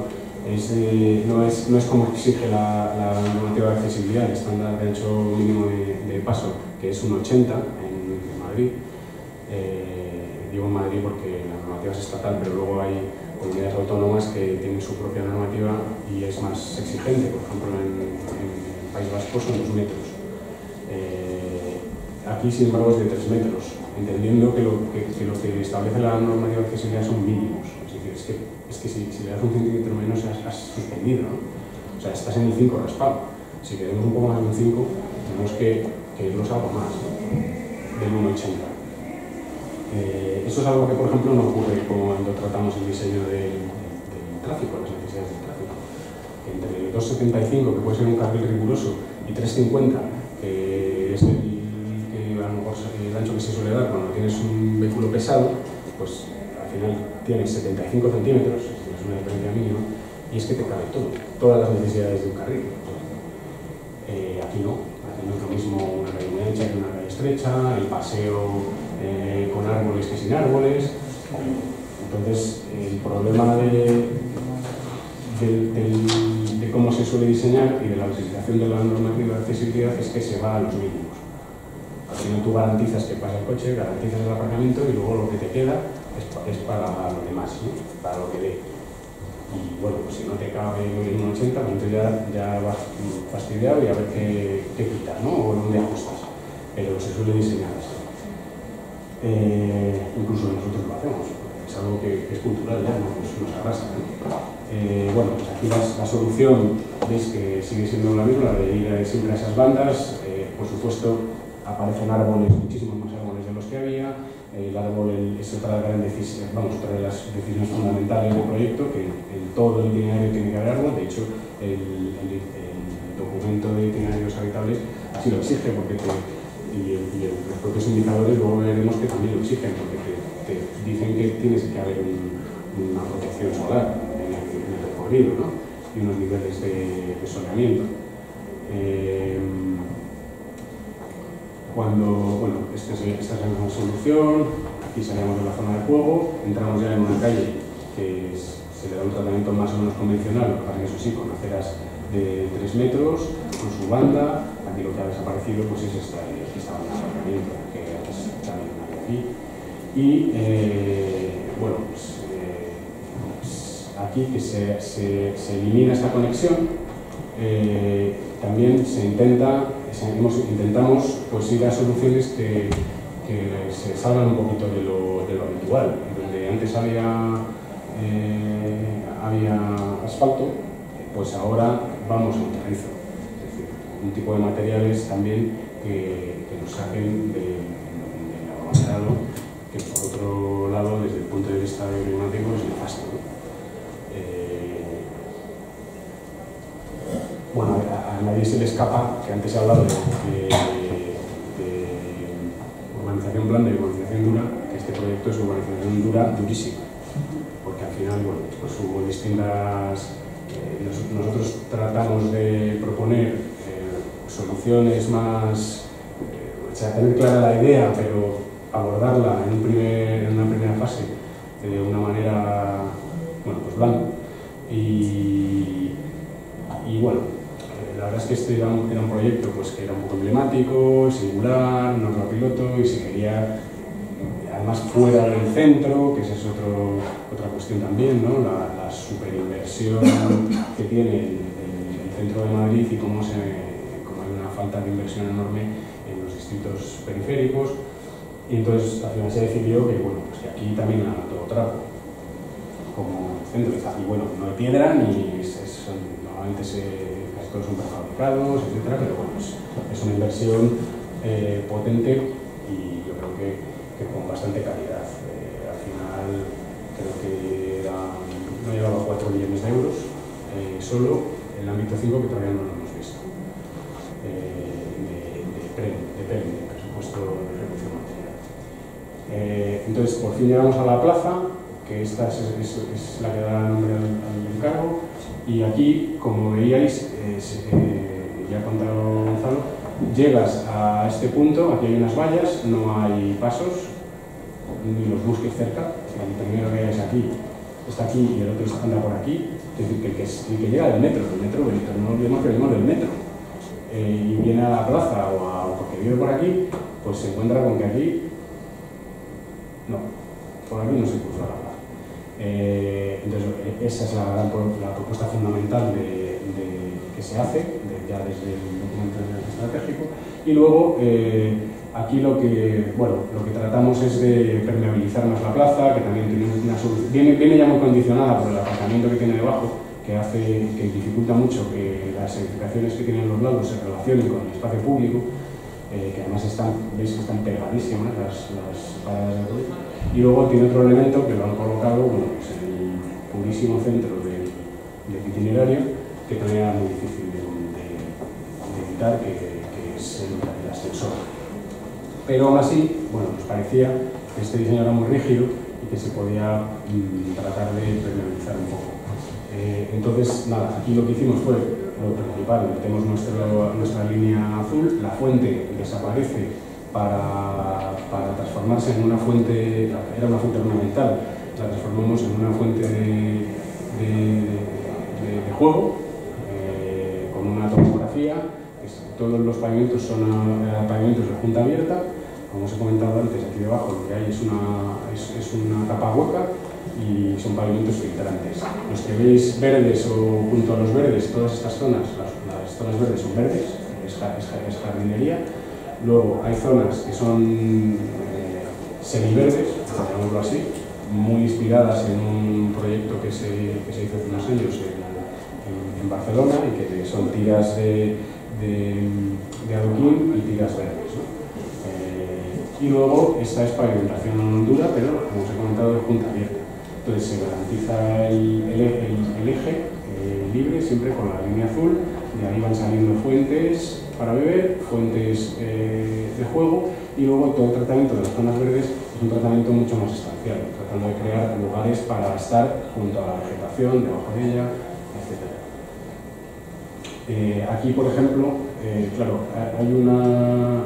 no es como exige la normativa de accesibilidad, el estándar de ancho mínimo de paso, que es un 80 en Madrid. Digo en Madrid porque la normativa es estatal, pero luego hay comunidades autónomas que tienen su propia normativa y es más exigente. Por ejemplo, en el País Vasco son 2 metros. Aquí, sin embargo, es de 3 metros, entendiendo que lo que establece la normativa de accesibilidad son mínimos. Es decir, es que si le das un centímetro menos has suspendido, ¿no? O sea, estás en el 5 raspado. Si queremos un poco más de un 5, tenemos que irnos algo más, ¿no? Del 1,80. Eso es algo que, por ejemplo, no ocurre cuando tratamos el diseño del tráfico, las necesidades del tráfico. Entre 2,75, que puede ser un carril riguroso, y 3,50, que es a lo mejor el ancho que se suele dar cuando tienes un vehículo pesado, pues al final tienes 75 centímetros, es una diferencia mínima, y es que te cabe todas las necesidades de un carril. Aquí no es lo mismo una calle muy ancha que una calle estrecha, el paseo con árboles que sin árboles. Entonces, el problema de cómo se suele diseñar y de la utilización de la normativa de accesibilidad es que se va a los mínimos. Al final tú garantizas que pasa el coche, garantizas el aparcamiento y luego lo que te queda es para lo demás, ¿no? Para lo que dé. Y bueno, pues si no te cabe en un 80, pues entonces ya vas fastidiado y a ver qué quitas, ¿no? O dónde ajustas. Pero se suele diseñar así. Incluso nosotros lo hacemos, es algo que es cultural ya, nos arrastra, ¿no? Bueno, pues aquí la solución, veis que sigue siendo la misma, la de ir siempre a esas bandas. Por supuesto, aparecen árboles, muchísimos más árboles de los que había. El árbol es otra de las decisiones fundamentales del proyecto, que en todo el itinerario tiene que haber árbol. De hecho, el documento de itinerarios habitables así lo exige, porque los propios indicadores luego veremos que también lo exigen, porque te dicen que tienes que haber una protección solar en el recorrido, ¿no? Y unos niveles de soleamiento. Bueno, esta es la solución. Aquí salimos de la zona de juego, entramos ya en una calle que se le da un tratamiento más o menos convencional, lo que pasa es que eso sí, con aceras de 3 metros, con su banda. Aquí lo que ha desaparecido pues es esta banda de aparcamiento, que antes también había aquí. Y bueno, pues aquí que se elimina esta conexión, también intentamos pues, ir a soluciones que se salgan un poquito de lo habitual. Donde antes había asfalto, pues ahora vamos a un terrizo. Es decir, un tipo de materiales también que nos saquen del aglomerado, que por otro lado, desde el punto de vista climático, es nefasto, ¿no? nadie se le escapa que antes he hablado de urbanización blanda y urbanización dura, que este proyecto es urbanización dura durísima, porque al final, bueno, pues hubo distintas... nosotros tratamos de proponer soluciones más... o sea, tener clara la idea, pero abordarla en una primera fase de una manera, bueno, pues blanda. Y bueno, la verdad es que este era un proyecto pues, que era un poco emblemático, singular, norma piloto, y se quería, además fuera del centro, que esa es otra cuestión también, ¿no? La superinversión que tiene el centro de Madrid y cómo hay una falta de inversión enorme en los distritos periféricos. Y entonces al final se decidió que, bueno, pues que aquí también era todo trapo, como centro. Y bueno, no hay piedra, ni normalmente casi todos son prefabricados, etcétera, pero bueno, es una inversión potente y yo creo que con bastante calidad. Al final creo que no llegaba a 4 millones de euros, solo en el ámbito 5, que todavía no lo hemos visto, de presupuesto de ejecución material. Entonces, por fin llegamos a la plaza, que esta es la que da nombre al encargo, y aquí, como veíais, ya ha contado Gonzalo, llegas a este punto, aquí hay unas vallas, no hay pasos, ni los buses cerca, el primero que es aquí, está aquí y el otro anda por aquí, es decir, que llega del metro, no olvidemos que venimos del metro, y viene a la plaza o porque vive por aquí, pues se encuentra con que aquí, no, por aquí no se cruza la plaza. Entonces, esa es la propuesta fundamental que se hace, ya desde el documento estratégico, y luego aquí lo que tratamos es de permeabilizar más la plaza, que también tiene una solución, viene ya muy condicionada por el aparcamiento que tiene debajo, que dificulta mucho que las edificaciones que tienen los lados se relacionen con el espacio público, que además veis que están pegadísimas las paradas de autobús. Y luego tiene otro elemento que lo han colocado, bueno, pues en el purísimo centro del itinerario, que también era muy difícil de evitar, que es el ascensor. Pero aún así, bueno, nos parecía que este diseño era muy rígido y que se podía tratar de permeabilizar un poco. Entonces, nada, aquí lo que hicimos fue lo principal, metemos nuestra línea azul, la fuente desaparece para transformarse en una fuente, era una fuente ornamental, la transformamos en una fuente de juego, con una topografía, todos los pavimentos son pavimentos de junta abierta, como os he comentado antes, aquí debajo lo que hay es una capa hueca y son pavimentos filtrantes. Los que veis verdes o junto a los verdes, todas estas zonas, las zonas verdes son verdes, es jardinería. Luego hay zonas que son semiverdes, llamémoslo así, muy inspiradas en un proyecto que se hizo hace unos años en Barcelona y que son tiras de adoquín y tiras verdes, ¿no? Y luego esta es pavimentación dura, pero como os he comentado, es junta abierta. Entonces se garantiza el eje libre, siempre con la línea azul, de ahí van saliendo fuentes para beber, fuentes de juego, y luego todo el tratamiento de las zonas verdes es un tratamiento mucho más estancial, tratando de crear lugares para estar junto a la vegetación, debajo de ella, etc. Aquí, por ejemplo, claro, hay una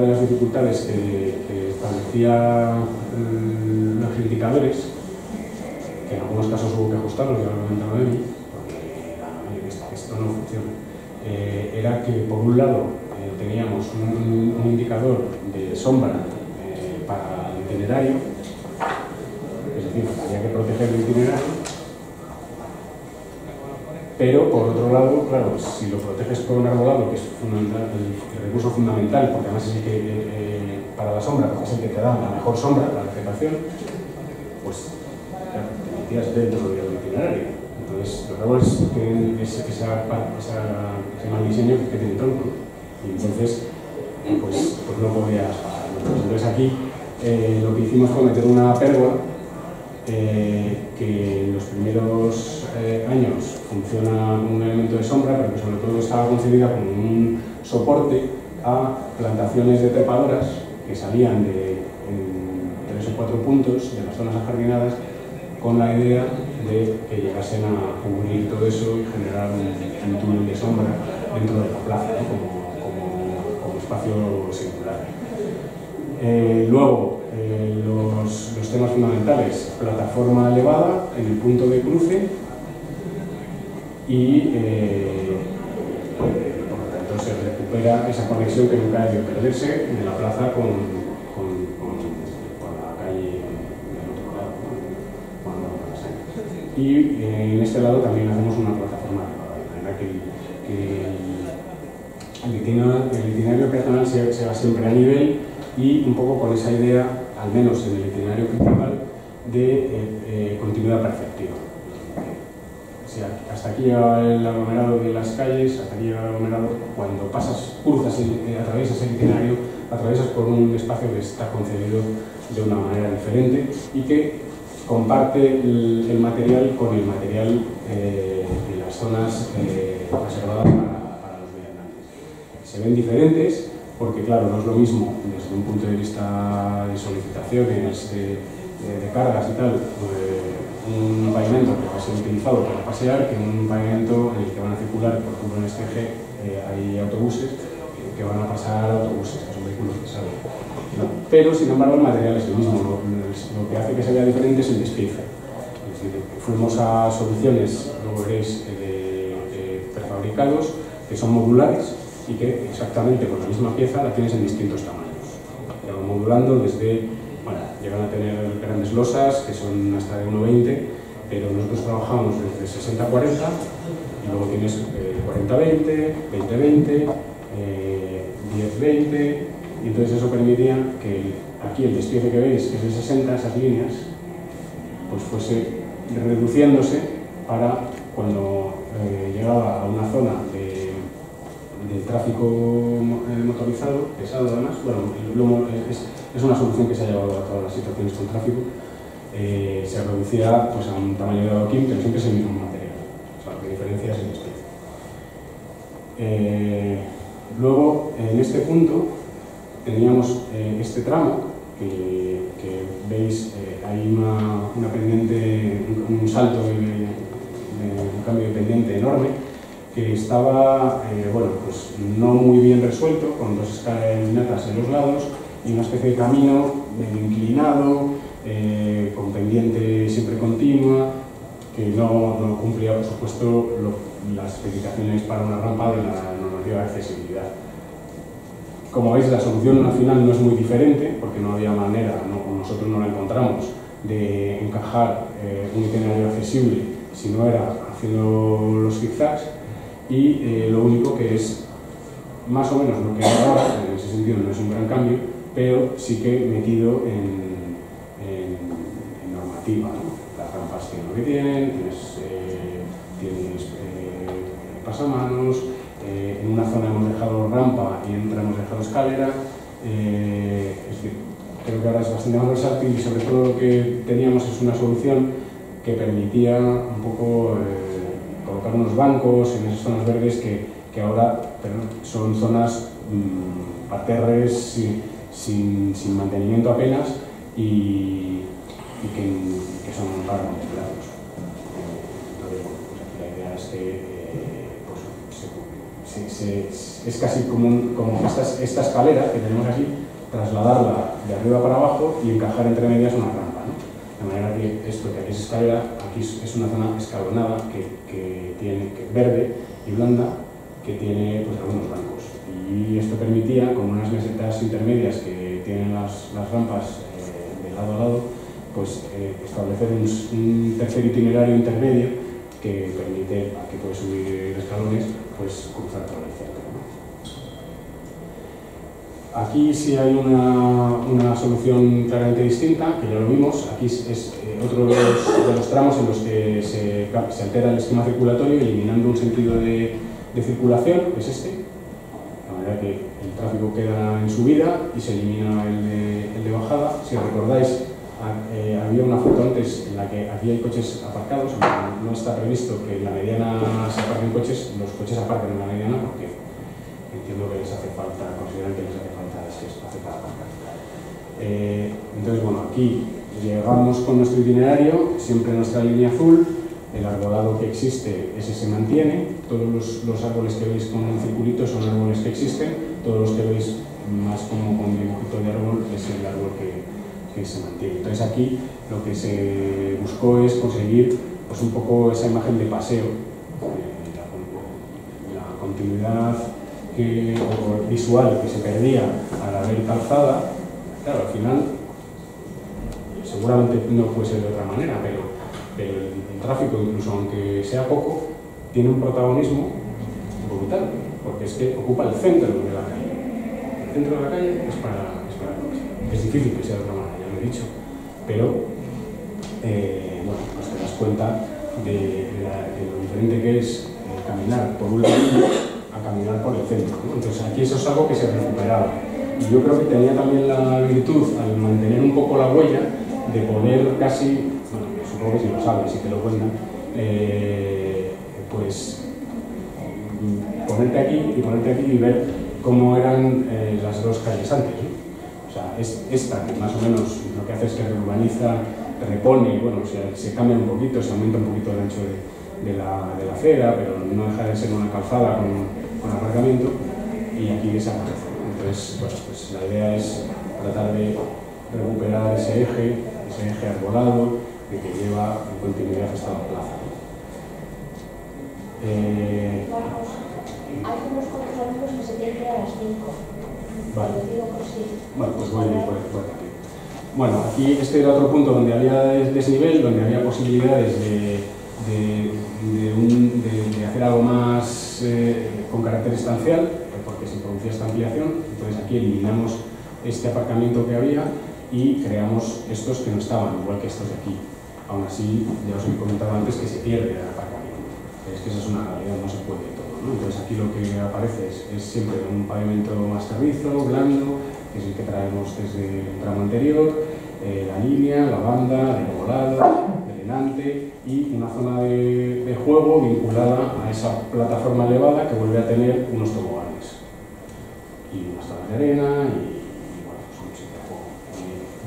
de las dificultades que establecía los indicadores, que en algunos casos hubo que ajustarlos, ya lo he comentado de mí, porque esto no funciona, era que por un lado teníamos un indicador de sombra para el itinerario, es decir, había que proteger el itinerario, pero por otro lado, claro, si lo proteges con arbolado, que es el recurso fundamental, porque además es el que, para la sombra, porque es el que te da la mejor sombra, la vegetación, pues claro, te metías dentro del itinerario. Entonces, los árboles tienen ese mal diseño que tienen tronco, y entonces pues no podías pasar. Entonces aquí lo que hicimos fue meter una pérgola que en los primeros años funciona un elemento de sombra, pero que sobre todo estaba concebida como un soporte a plantaciones de trepadoras que salían en 3 o 4 puntos de las zonas ajardinadas, con la idea de que llegasen a cubrir todo eso y generar un túnel de sombra dentro de la plaza, ¿no? como espacio singular. Luego, los temas fundamentales: plataforma elevada en el punto de cruce y por lo tanto se recupera esa conexión que nunca debió perderse de la plaza con la calle del otro lado, ¿no? Cuando las hay. Y en este lado también hacemos una plataforma elevada, de manera que el itinerario peatonal se va siempre a nivel, y un poco con esa idea, al menos en el itinerario principal, de continuidad perceptiva. O sea, hasta aquí llega el aglomerado de las calles, hasta aquí llega el aglomerado. Cuando cruzas atraviesas el itinerario, atraviesas por un espacio que está concebido de una manera diferente y que comparte el material con el material de las zonas reservadas para los viandantes. Se ven diferentes porque, claro, no es lo mismo desde un punto de vista de solicitaciones, de cargas y tal, un pavimento que va a ser utilizado para pasear que un pavimento en el que van a circular. Por ejemplo, en este eje hay autobuses que van a pasar autobuses, que son vehículos pesados. Pero, sin embargo, el material es el mismo. Lo que hace que se vea diferente es el despiece. Es decir, fuimos a soluciones, luego veréis, de prefabricados que son modulares y que exactamente con la misma pieza la tienes en distintos tamaños. Ya van modulando desde, bueno, llegan a tener grandes losas que son hasta de 1,20, pero nosotros trabajamos desde 60-40 y luego tienes 40-20, 20-20, 10-20, y entonces eso permitía que aquí el despiece que veis, que es de 60, esas líneas, pues fuese reduciéndose para cuando llegaba a una zona del tráfico motorizado, pesado además. Bueno, es una solución que se ha llevado a todas las situaciones con tráfico. Se reducía pues, a un tamaño de adoquín, pero siempre es el mismo material. O sea, lo que diferencia es el despiece. Luego, en este punto, teníamos este tramo que veis, hay una pendiente, un salto de un cambio de pendiente enorme, que estaba bueno, pues no muy bien resuelto, con 2 escalinatas en los lados y una especie de camino medio inclinado, con pendiente siempre continua, que no cumplía, por supuesto, las especificaciones para una rampa de la normativa de accesibilidad. Como veis, la solución al final no es muy diferente, porque no había manera, nosotros no la encontramos, de encajar un itinerario accesible si no era haciendo los zigzags. Y lo único que es más o menos lo que hay ahora, en ese sentido no es un gran cambio, pero sí que metido en normativa, ¿no? Las rampas tienen lo que tienen, tienes pasamanos, en una zona hemos dejado rampa y en otra hemos dejado escalera. Es decir, creo que ahora es bastante más versátil y sobre todo lo que teníamos es una solución que permitía un poco colocar unos bancos en esas zonas verdes que ahora son zonas parterres sin mantenimiento apenas y que son para contemplarlos. Entonces, bueno, pues aquí la idea es que es casi como esta escalera que tenemos aquí, trasladarla de arriba para abajo y encajar entre medias una rampa, ¿no? De manera que esto que aquí es escalera, aquí es una zona escalonada que tiene verde y blanda, que tiene pues, algunos bancos. Y esto permitía, con unas mesetas intermedias que tienen las rampas de lado a lado, pues establecer un tercer itinerario intermedio que permite, a que puede subir escalones, pues cruzar todo el centro, ¿no? Aquí sí hay una solución claramente distinta, que ya lo vimos. Aquí es otro de los tramos en los que se altera el esquema circulatorio, eliminando un sentido de circulación, que es este, de manera que el tráfico queda en subida y se elimina el de bajada. Si recordáis, había una foto antes en la que aquí hay coches aparcados, no está previsto que en la mediana se aparquen coches, los coches aparcan en la mediana porque entiendo que les hace falta, consideran que les hace falta ese espacio para aparcar. Entonces, bueno, aquí llegamos con nuestro itinerario, siempre nuestra línea azul, el arbolado que existe, ese se mantiene, todos los árboles que veis con un circulito son árboles que existen, todos los que veis más como con dibujito de árbol es el árbol que se mantiene. Entonces aquí lo que se buscó es conseguir pues, un poco esa imagen de paseo, la continuidad visual que se perdía al haber calzada. Claro, al final seguramente no puede ser de otra manera, pero el tráfico, incluso aunque sea poco, tiene un protagonismo brutal, porque es que ocupa el centro de la calle. El centro de la calle es para el coche. Es difícil que sea de otra manera, ya lo he dicho, pero bueno, pues te das cuenta de lo diferente que es caminar por un lado a caminar por el centro, ¿no? Entonces aquí eso es algo que se recuperaba. Y yo creo que tenía también la virtud, al mantener un poco la huella, de poder casi, bueno, supongo que si lo sabes y te lo cuentan, pues ponerte aquí y ver cómo eran las dos calles antes, ¿no? O sea, esta que más o menos lo que hace es que reurbaniza, repone, bueno, o sea, se cambia un poquito, se aumenta un poquito el ancho de la acera, pero no deja de ser una calzada con aparcamiento, y aquí desaparece. Entonces, bueno, pues la idea es tratar de recuperar ese eje arbolado que lleva en continuidad hasta la plaza. Hay unos cuantos amigos que se tienen que ir a las 5. Vale. Lo digo por sí. Bueno, pues voy aquí. Bueno, aquí este era otro punto donde había desnivel, donde había posibilidades de hacer algo más con carácter estancial, porque se producía esta ampliación. Entonces aquí eliminamos este aparcamiento que había y creamos estos que no estaban, igual que estos de aquí. Aún así, ya os he comentado antes que se pierde el aparcamiento. Es que esa es una realidad, no se puede todo, ¿no? Entonces aquí lo que aparece es siempre un pavimento más terrizo, blando, que es el que traemos desde el tramo anterior, la línea, la banda, el arbolado, el delante y una zona de juego vinculada a esa plataforma elevada que vuelve a tener unos toboganes y unas tablas de arena y bueno, pues un sitio de juego.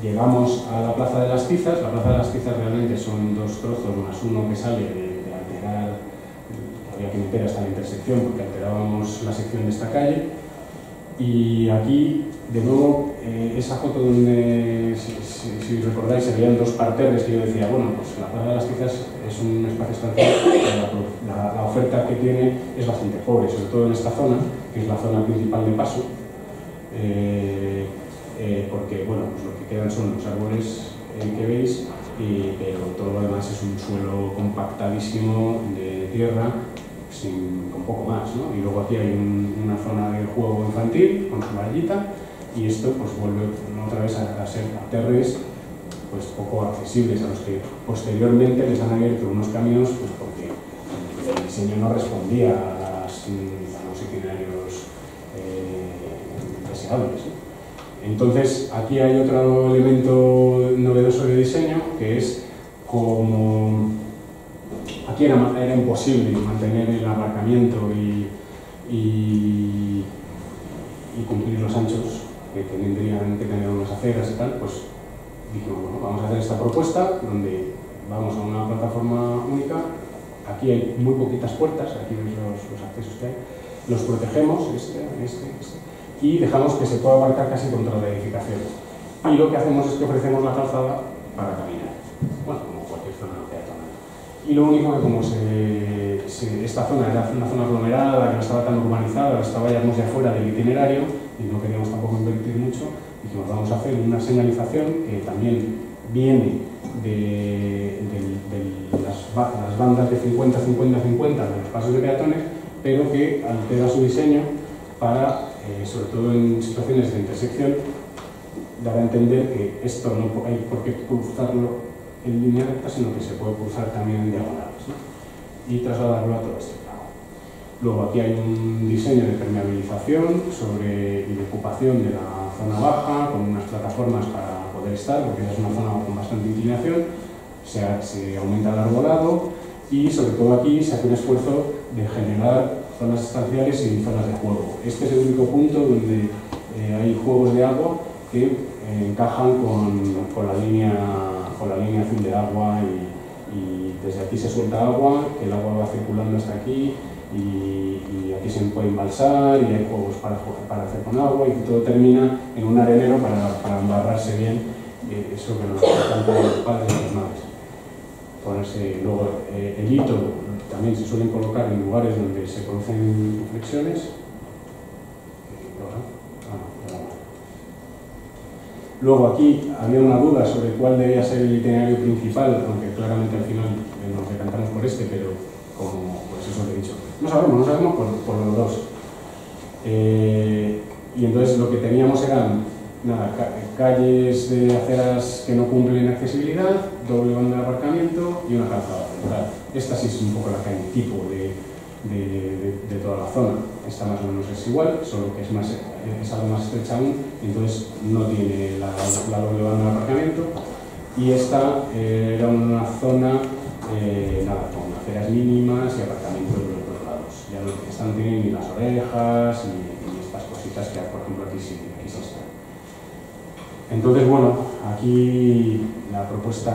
Llegamos a la Plaza de las Tizas. La Plaza de las Tizas realmente son dos trozos más uno que sale de alterar, había que meter hasta la intersección porque alterábamos la sección de esta calle. Y aquí, de nuevo, esa foto donde, si recordáis, se veían dos parterres que yo decía, bueno, pues la Plaza de las Tizas es un espacio estancial, la oferta que tiene es bastante pobre, sobre todo en esta zona, que es la zona principal de paso, porque, bueno, pues lo que quedan son los árboles que veis, pero todo lo demás es un suelo compactadísimo de tierra, con poco más, ¿no? Y luego aquí hay una zona de juego infantil con su vallita y esto pues vuelve otra vez a ser aterres pues poco accesibles, a los que posteriormente les han abierto unos caminos pues porque el diseño no respondía a los itinerarios deseables, ¿no? Entonces aquí hay otro elemento novedoso de diseño que es como aquí era imposible mantener el aparcamiento y cumplir los anchos que tendrían que tener unas aceras y tal, pues dijimos, bueno, vamos a hacer esta propuesta donde vamos a una plataforma única. Aquí hay muy poquitas puertas, aquí veis los accesos que hay, los protegemos, este, y dejamos que se pueda aparcar casi contra la edificación. Y lo que hacemos es que ofrecemos la calzada para caminar, bueno, como cualquier zona peatonal. Y lo único que como esta zona era una zona aglomerada, que no estaba tan urbanizada, estaba ya muy afuera del itinerario y no queríamos tampoco invertir mucho, dijimos vamos a hacer una señalización que también viene de las bandas de 50-50-50 de los pasos de peatones, pero que altera su diseño para, sobre todo en situaciones de intersección, dar a entender que esto no hay por qué cruzarlo en línea recta, sino que se puede cruzar también en diagonales, ¿no? Y trasladarlo a todo este plano. Luego aquí hay un diseño de permeabilización y de ocupación de la zona baja, con unas plataformas para poder poder estar, porque es una zona con bastante inclinación, se aumenta el arbolado y sobre todo aquí se hace un esfuerzo de generar zonas estanciales y zonas de juego. Este es el único punto donde hay juegos de agua que encajan con la línea azul de agua y desde aquí se suelta agua, que el agua va circulando hasta aquí y aquí se puede embalsar y hay juegos para hacer con agua y todo termina en un arenero para embarrarse bien, eso que nos encanta a los padres y a las madres. Ponerse, luego el hito también se suelen colocar en lugares donde se producen inflexiones. Luego aquí había una duda sobre cuál debía ser el itinerario principal, aunque claramente al final nos decantamos por este, pero como pues eso lo he dicho, no sabemos por los dos. Y entonces lo que teníamos eran calles de aceras que no cumplen accesibilidad, doble banda de aparcamiento y una calzada central. Esta sí es un poco la calle tipo de toda la zona. Esta más o menos es igual, solo que es algo más estrecha aún, y entonces no tiene la doble banda de aparcamiento. Y esta era una zona con aceras mínimas y aparcamientos de los dos lados. Ya esta no tiene ni las orejas ni estas cositas que por ejemplo aquí sí están. Entonces, bueno, aquí la propuesta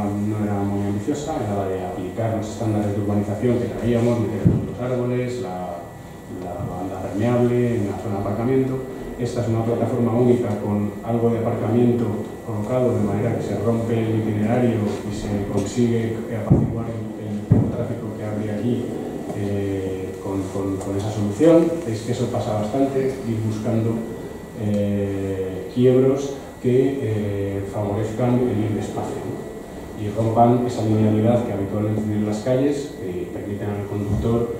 no era muy ambiciosa, era la de aplicar los estándares de urbanización que traíamos, meter los árboles, la banda permeable en la zona de aparcamiento. Esta es una plataforma única con algo de aparcamiento colocado de manera que se rompe el itinerario y se consigue apaciguar el tráfico que habría aquí con esa solución. Es que eso pasa bastante, ir buscando quiebros que favorezcan el ir despacio, ¿no? Y rompan esa linealidad que habitualmente tienen las calles, que permiten al conductor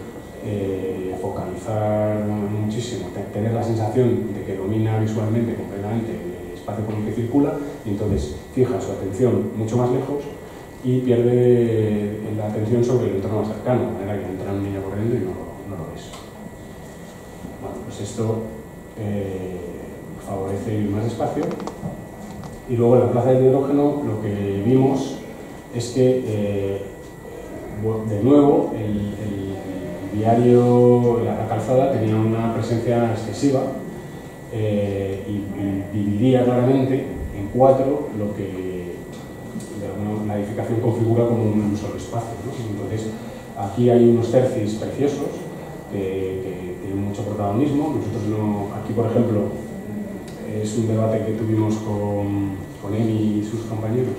focalizar muchísimo, tener la sensación de que domina visualmente completamente el espacio por el que circula y entonces fija su atención mucho más lejos y pierde la atención sobre el entorno más cercano, de manera que entra un niño corriendo y no lo ves. Bueno, pues esto favorece ir más despacio. Y luego en la plaza del hidrógeno lo que vimos es que de nuevo el viario, la calzada tenía una presencia excesiva y dividía claramente en cuatro lo que la edificación configura como un solo espacio, ¿no? Entonces aquí hay unos tercis preciosos que tienen mucho protagonismo. Nosotros aquí por ejemplo es un debate que tuvimos con Emi y sus compañeros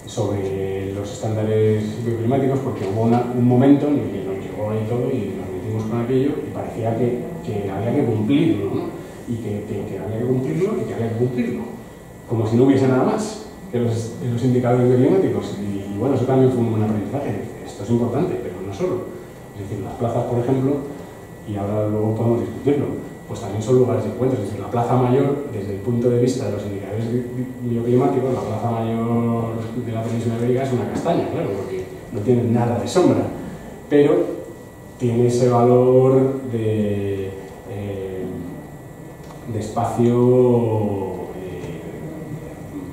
sobre los estándares bioclimáticos, porque hubo un momento en el que nos llegó ahí todo y nos metimos con aquello y parecía que había que cumplirlo, ¿no? Y que había que cumplirlo y que había que cumplirlo, como si no hubiese nada más que los indicadores bioclimáticos. Y bueno, eso también fue un buen aprendizaje. Esto es importante, pero no solo. Es decir, las plazas, por ejemplo, y ahora luego podemos discutirlo, pues también son lugares de encuentro. Es decir, la Plaza Mayor, desde el punto de vista de los indicadores bioclimáticos, la Plaza Mayor de la península ibérica es una castaña, claro, porque no tiene nada de sombra, pero tiene ese valor de espacio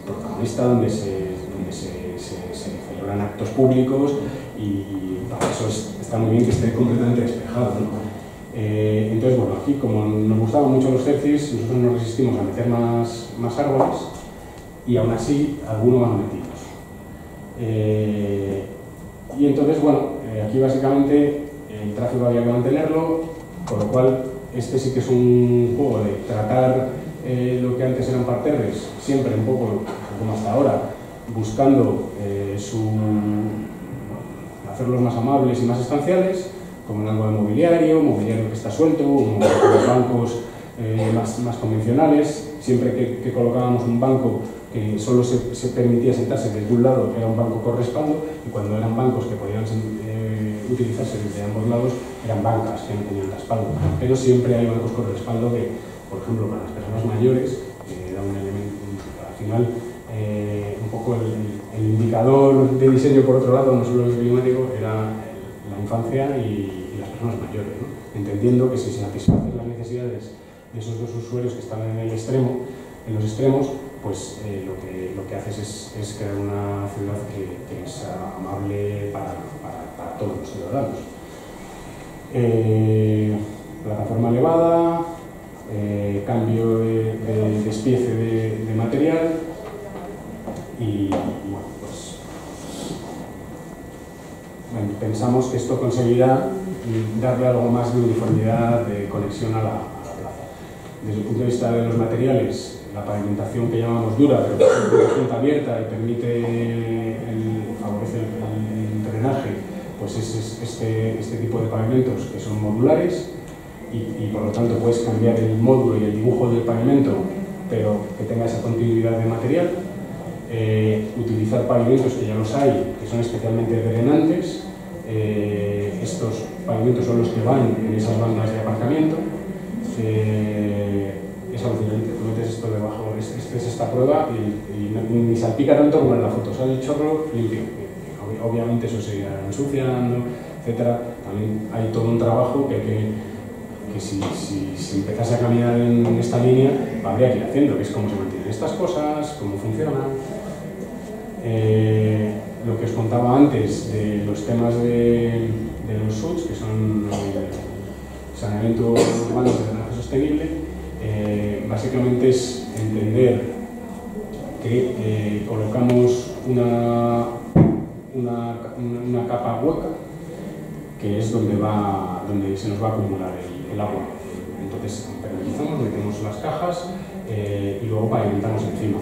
protagonista donde se celebran actos públicos y para eso está muy bien que esté completamente despejado, ¿no? Entonces, bueno, aquí como nos gustaban mucho los tercis, nosotros nos resistimos a meter más árboles y aún así algunos van metidos. Y entonces, bueno, aquí básicamente el tráfico había que mantenerlo, con lo cual este sí que es un juego de tratar lo que antes eran parterres, siempre un poco como hasta ahora, buscando hacerlos más amables y más estanciales, con algo de mobiliario que está suelto, los bancos más convencionales. Siempre que colocábamos un banco que solo se permitía sentarse desde un lado, era un banco con respaldo, y cuando eran bancos que podían utilizarse desde ambos lados, eran bancas que no tenían respaldo. Pero siempre hay bancos con respaldo que, por ejemplo, para las personas mayores, era un elemento, al final, un poco el indicador de diseño, por otro lado, no solo el climático, era la infancia y las personas mayores, ¿no? Entendiendo que si se satisfacen las necesidades de esos dos usuarios que están en los extremos, pues lo que haces es crear una ciudad que es amable para todos los ciudadanos. Plataforma elevada, cambio de despiece de material y bueno, pues pensamos que esto conseguirá darle algo más de uniformidad, de conexión a la plaza. Desde el punto de vista de los materiales, la pavimentación que llamamos dura, pero que es de punta abierta y permite favorece el drenaje, pues es este tipo de pavimentos que son modulares y por lo tanto puedes cambiar el módulo y el dibujo del pavimento, pero que tenga esa continuidad de material. Utilizar pavimentos que ya los hay, que son especialmente drenantes. Estos pavimentos son los que van en esas bandas de aparcamiento. Es alucinante, tú metes esto debajo, es esta prueba y ni salpica tanto como en la foto, sale el chorro limpio. Obviamente eso se irá ensuciando, etcétera. También hay todo un trabajo que si empezase a caminar en esta línea, habría que ir haciendo, que es cómo se mantienen estas cosas, cómo funcionan. Lo que os contaba antes de los temas de los SUDs, que son el saneamiento urbano de drenaje sostenible, básicamente es entender que colocamos una capa hueca, que es donde se nos va a acumular el agua. Entonces permeabilizamos, metemos las cajas y luego pavimentamos encima,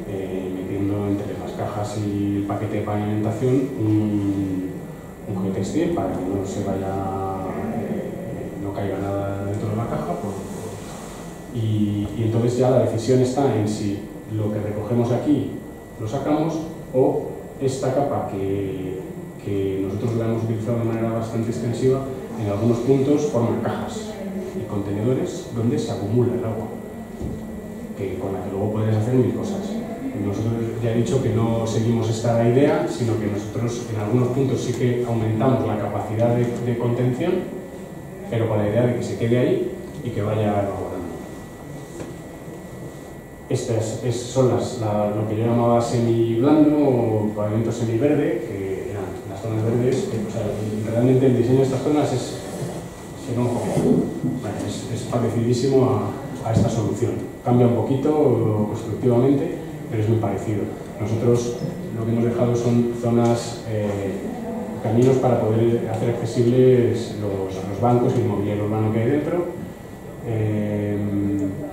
metiendo entre las cajas y el paquete de pavimentación un geotextil para que no se vaya, no caiga nada dentro de la caja. Y entonces ya la decisión está en si lo que recogemos aquí lo sacamos o esta capa que nosotros la hemos utilizado de manera bastante extensiva, en algunos puntos forman cajas y contenedores donde se acumula el agua, con la que luego podrías hacer mil cosas. Nosotros ya he dicho que no seguimos esta idea, sino que nosotros en algunos puntos sí que aumentamos la capacidad de contención, pero con la idea de que se quede ahí y que vaya evaporando. Estas son lo que yo llamaba semi-blando o pavimento semi-verde, que eran las zonas verdes. O sea, realmente el diseño de estas zonas es parecidísimo a esta solución. Cambia un poquito constructivamente, pero es muy parecido. Nosotros lo que hemos dejado son zonas, caminos para poder hacer accesibles los bancos y el mobiliario urbano que hay dentro.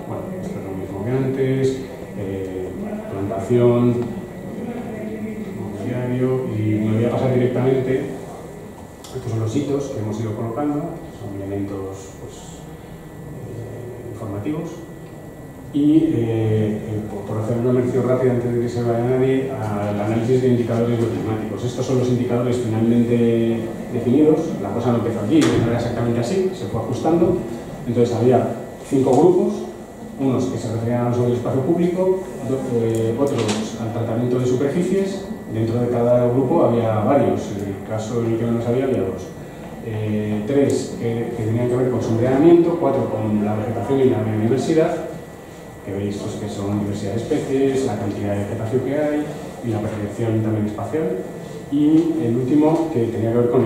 Bueno, esto es lo mismo que antes, plantación, mobiliario, y me voy a pasar directamente. Estos son los hitos que hemos ido colocando, son elementos informativos. Y por hacer una mención rápida antes de que se vaya nadie, al análisis de indicadores bioclimáticos. Estos son los indicadores finalmente definidos. La cosa no empezó aquí, no era exactamente así, se fue ajustando. Entonces había 5 grupos, unos que se referían al espacio público, otros al tratamiento de superficies. Dentro de cada grupo había varios, en el caso en el que menos había 2. 3 que tenían que ver con sombreamiento, 4 con la vegetación y la biodiversidad, que veis pues, que son diversidad de especies, la cantidad de vegetación que hay y la percepción también espacial. Y el último que tenía que ver con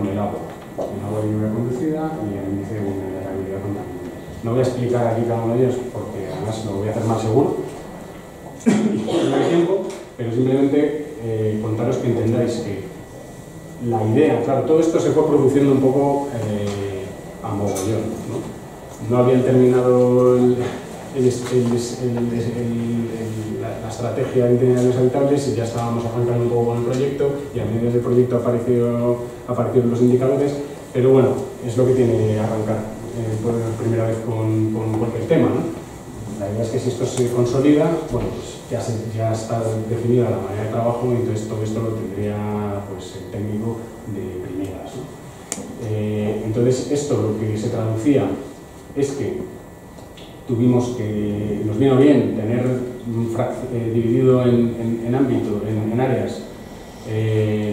el agua de lluvia conducida y el índice de vulnerabilidad contaminante. No voy a explicar aquí cada uno de ellos porque además lo voy a hacer más seguro y no hay tiempo, pero simplemente contaros que entendáis que la idea, claro, todo esto se fue produciendo un poco a mogollón, ¿no? No habían terminado la estrategia de itinerarios habitables y ya estábamos arrancando un poco con el proyecto y a medida del proyecto aparecieron los indicadores, pero bueno, es lo que tiene arrancar por primera vez con cualquier tema, ¿no? La idea es que si esto se consolida, bueno, pues ya está definida la manera de trabajo y entonces todo esto lo tendría pues, el técnico de primeras, ¿no? Entonces esto lo que se traducía es que nos vino bien tener dividido en ámbito, en áreas,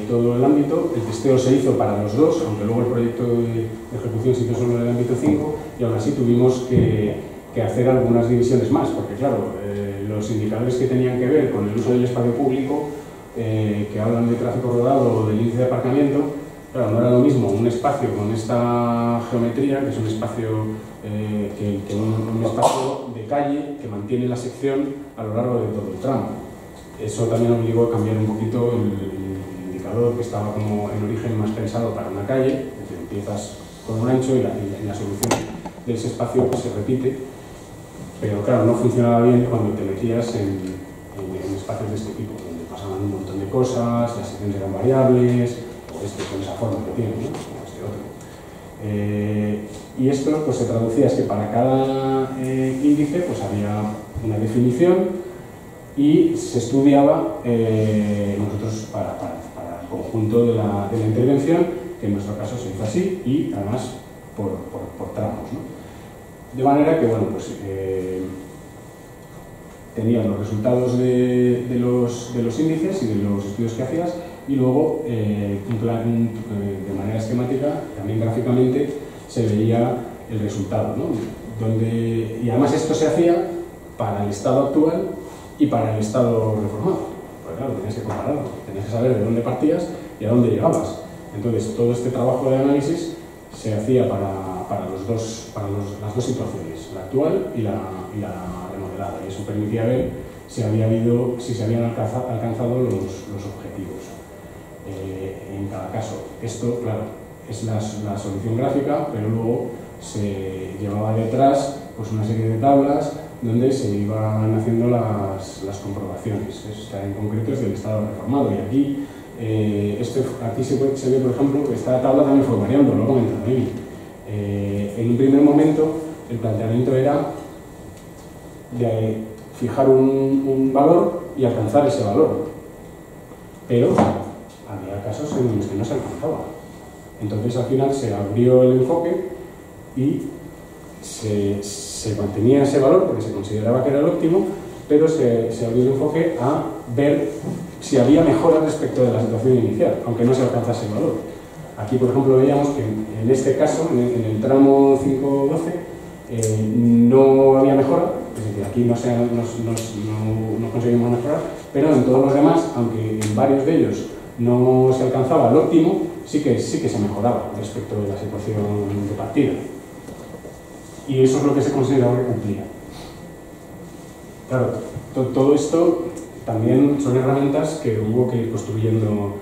todo el ámbito. El testeo se hizo para los dos, aunque luego el proyecto de ejecución se hizo solo en el ámbito 5, y aún así tuvimos que hacer algunas divisiones más, porque claro, los indicadores que tenían que ver con el uso del espacio público, que hablan de tráfico rodado o del índice de aparcamiento, claro, no era lo mismo un espacio con esta geometría, que es un espacio, que un espacio de calle que mantiene la sección a lo largo de todo el tramo. Eso también obligó a cambiar un poquito el indicador, que estaba como en origen más pensado para una calle, es decir, empiezas con un ancho y la solución de ese espacio pues, se repite, pero claro, no funcionaba bien cuando te metías en espacios de este tipo, donde pasaban un montón de cosas, las secciones eran variables, con esa forma que tiene, ¿no? Y esto pues, se traducía es que para cada índice pues, había una definición y se estudiaba nosotros para el conjunto de la intervención, que en nuestro caso se hizo así y además por tramos, ¿no? De manera que, bueno, pues tenías los resultados de los índices y de los estudios que hacías y luego un plan de manera esquemática, también gráficamente, se veía el resultado, ¿no? Y además esto se hacía para el estado actual y para el estado reformado. Pues claro, tenías que compararlo, tenías que saber de dónde partías y a dónde llegabas. Entonces, todo este trabajo de análisis se hacía para las dos situaciones, la actual y la remodelada, y eso permitía ver si se habían alcanzado los objetivos en cada caso. Esto, claro, es la solución gráfica, pero luego se llevaba detrás pues, una serie de tablas donde se iban haciendo las comprobaciones. Esta en concreto es del estado reformado, y aquí aquí se ve, por ejemplo, que esta tabla también fue variando, lo he comentado ahí. En un primer momento el planteamiento era de fijar un valor y alcanzar ese valor, pero había casos en los que no se alcanzaba. Entonces al final se abrió el enfoque y se mantenía ese valor porque se consideraba que era el óptimo, pero se abrió el enfoque a ver si había mejoras respecto de la situación inicial, aunque no se alcanzase el valor. Aquí, por ejemplo, veíamos que en este caso, en el tramo 5.12, no había mejora, es decir, aquí no conseguimos mejorar, pero en todos los demás, aunque en varios de ellos no se alcanzaba el óptimo, sí que se mejoraba respecto de la situación de partida. Y eso es lo que se consideraba que cumplía. Claro, todo esto también son herramientas que hubo que ir construyendo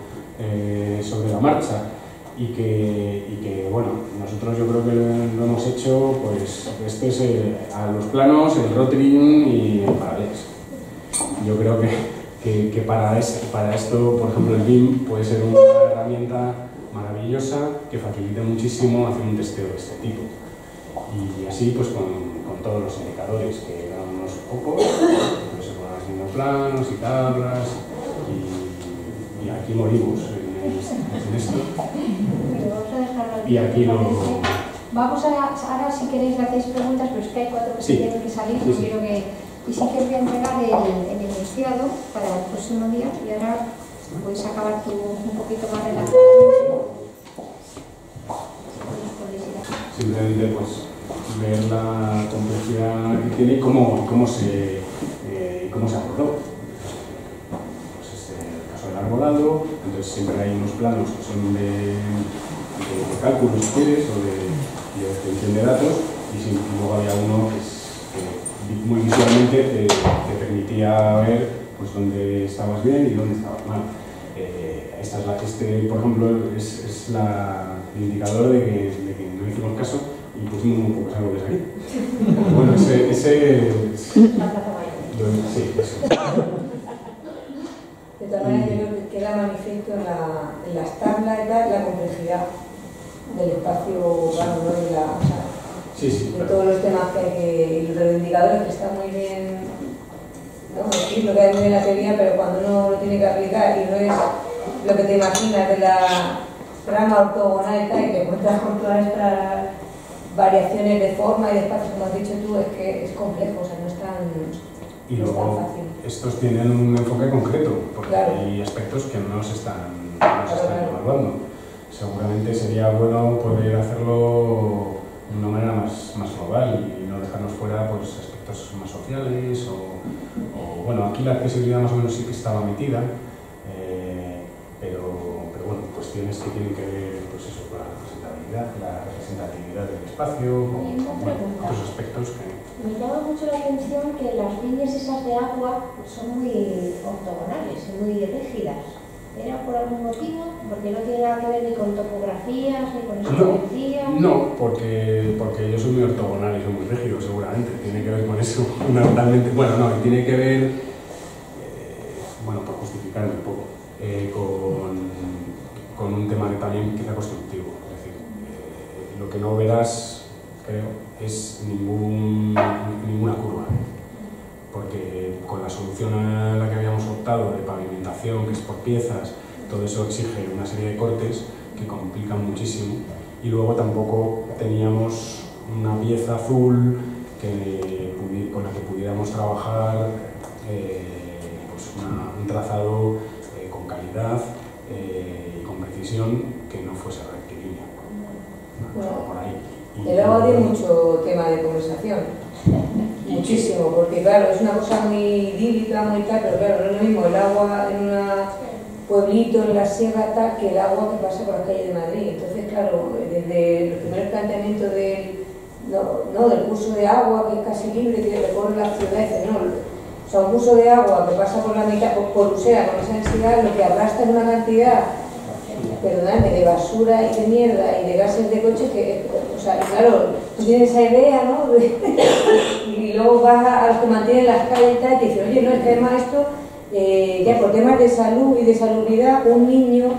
sobre la marcha y que, bueno, nosotros yo creo que lo hemos hecho, pues esto es a los planos, el Rotring y el Paralex. Yo creo que para esto, por ejemplo, el BIM puede ser una herramienta maravillosa que facilite muchísimo hacer un testeo de este tipo. Y así, pues con todos los indicadores, que eran unos pocos, pues se van haciendo planos y tablas, y aquí morimos en esto. Y aquí no... Vamos ahora, si queréis, le hacéis preguntas, pero es que hay 4 que tienen que salir, no quiero que... Y sí que os voy a entregar el enunciado para el próximo día, y ahora puedes acabar tú un poquito más relajado. Simplemente, pues, ver la complejidad que tiene y cómo se abordó. Pues el caso del arbolado, entonces siempre hay unos planos que son de cálculo, si quieres, o de obtención de datos, y luego había uno que muy visualmente te permitía ver pues, dónde estabas bien y dónde estabas mal. Por ejemplo, es el indicador de que no hicimos caso y pusimos muy pocos árboles aquí. Bueno, La Plaza Mayor. Sí, eso. De todas maneras, yo creo que queda manifiesto en las tablas y tal, la complejidad del espacio urbano, ¿no? De todos los temas que hay y de los indicadores que están muy bien, ¿no? Lo que hay muy bien en la teoría, pero cuando uno lo tiene que aplicar y no es lo que te imaginas de la trama ortogonal y tal, y te encuentras con todas estas variaciones de forma y de espacio, como has dicho tú, es que es complejo, o sea, no es tan, y no es tan luego, fácil. estos tienen un enfoque concreto, porque claro, hay aspectos que no se están evaluando. Seguramente sería bueno poder hacerlo de una manera más global y no dejarnos fuera pues, aspectos más sociales o bueno, aquí la accesibilidad más o menos sí que estaba metida, pero bueno, cuestiones que tienen que ver pues eso, con la representatividad del espacio, con otros aspectos que... Me llama mucho la atención que las líneas esas de agua son muy ortogonales y muy rígidas. ¿Era por algún motivo? Porque no tiene nada que ver ni con topografías, ni con geometría. No, porque yo soy muy ortogonal y soy muy rígido, seguramente. Tiene que ver con eso, fundamentalmente. Bueno, no, y tiene que ver, bueno, por justificarme un poco, con un tema también quizá constructivo. Es decir, lo que no verás, creo, es ninguna curva. Porque con la solución a la que habíamos optado de pavimentación, que es por piezas, todo eso exige una serie de cortes que complican muchísimo, y luego tampoco teníamos una pieza azul con la que pudiéramos trabajar pues un trazado con calidad y con precisión que no fuese rectilíneo. Bueno, por ahí. el agua tiene mucho tema de conversación. Muchísimo, porque claro, es una cosa muy idílica, muy tal, pero claro, no es lo mismo el agua en un pueblito, en la sierra tal, que el agua que pasa por las calles de Madrid. Entonces, claro, desde los primeros planteamientos del curso de agua, que es casi libre, que recorre las ciudades, no, o sea, un curso de agua que pasa por la mitad, por Usera, con esa densidad, lo que arrastra es una cantidad, perdóname, de basura y de mierda y de gases de coche que, o sea, claro, tú tienes esa idea, ¿no? Y luego vas a los que mantienen las calles y tal, y te dicen, oye, no, es que además esto, ya por temas de salud y de salubridad, un niño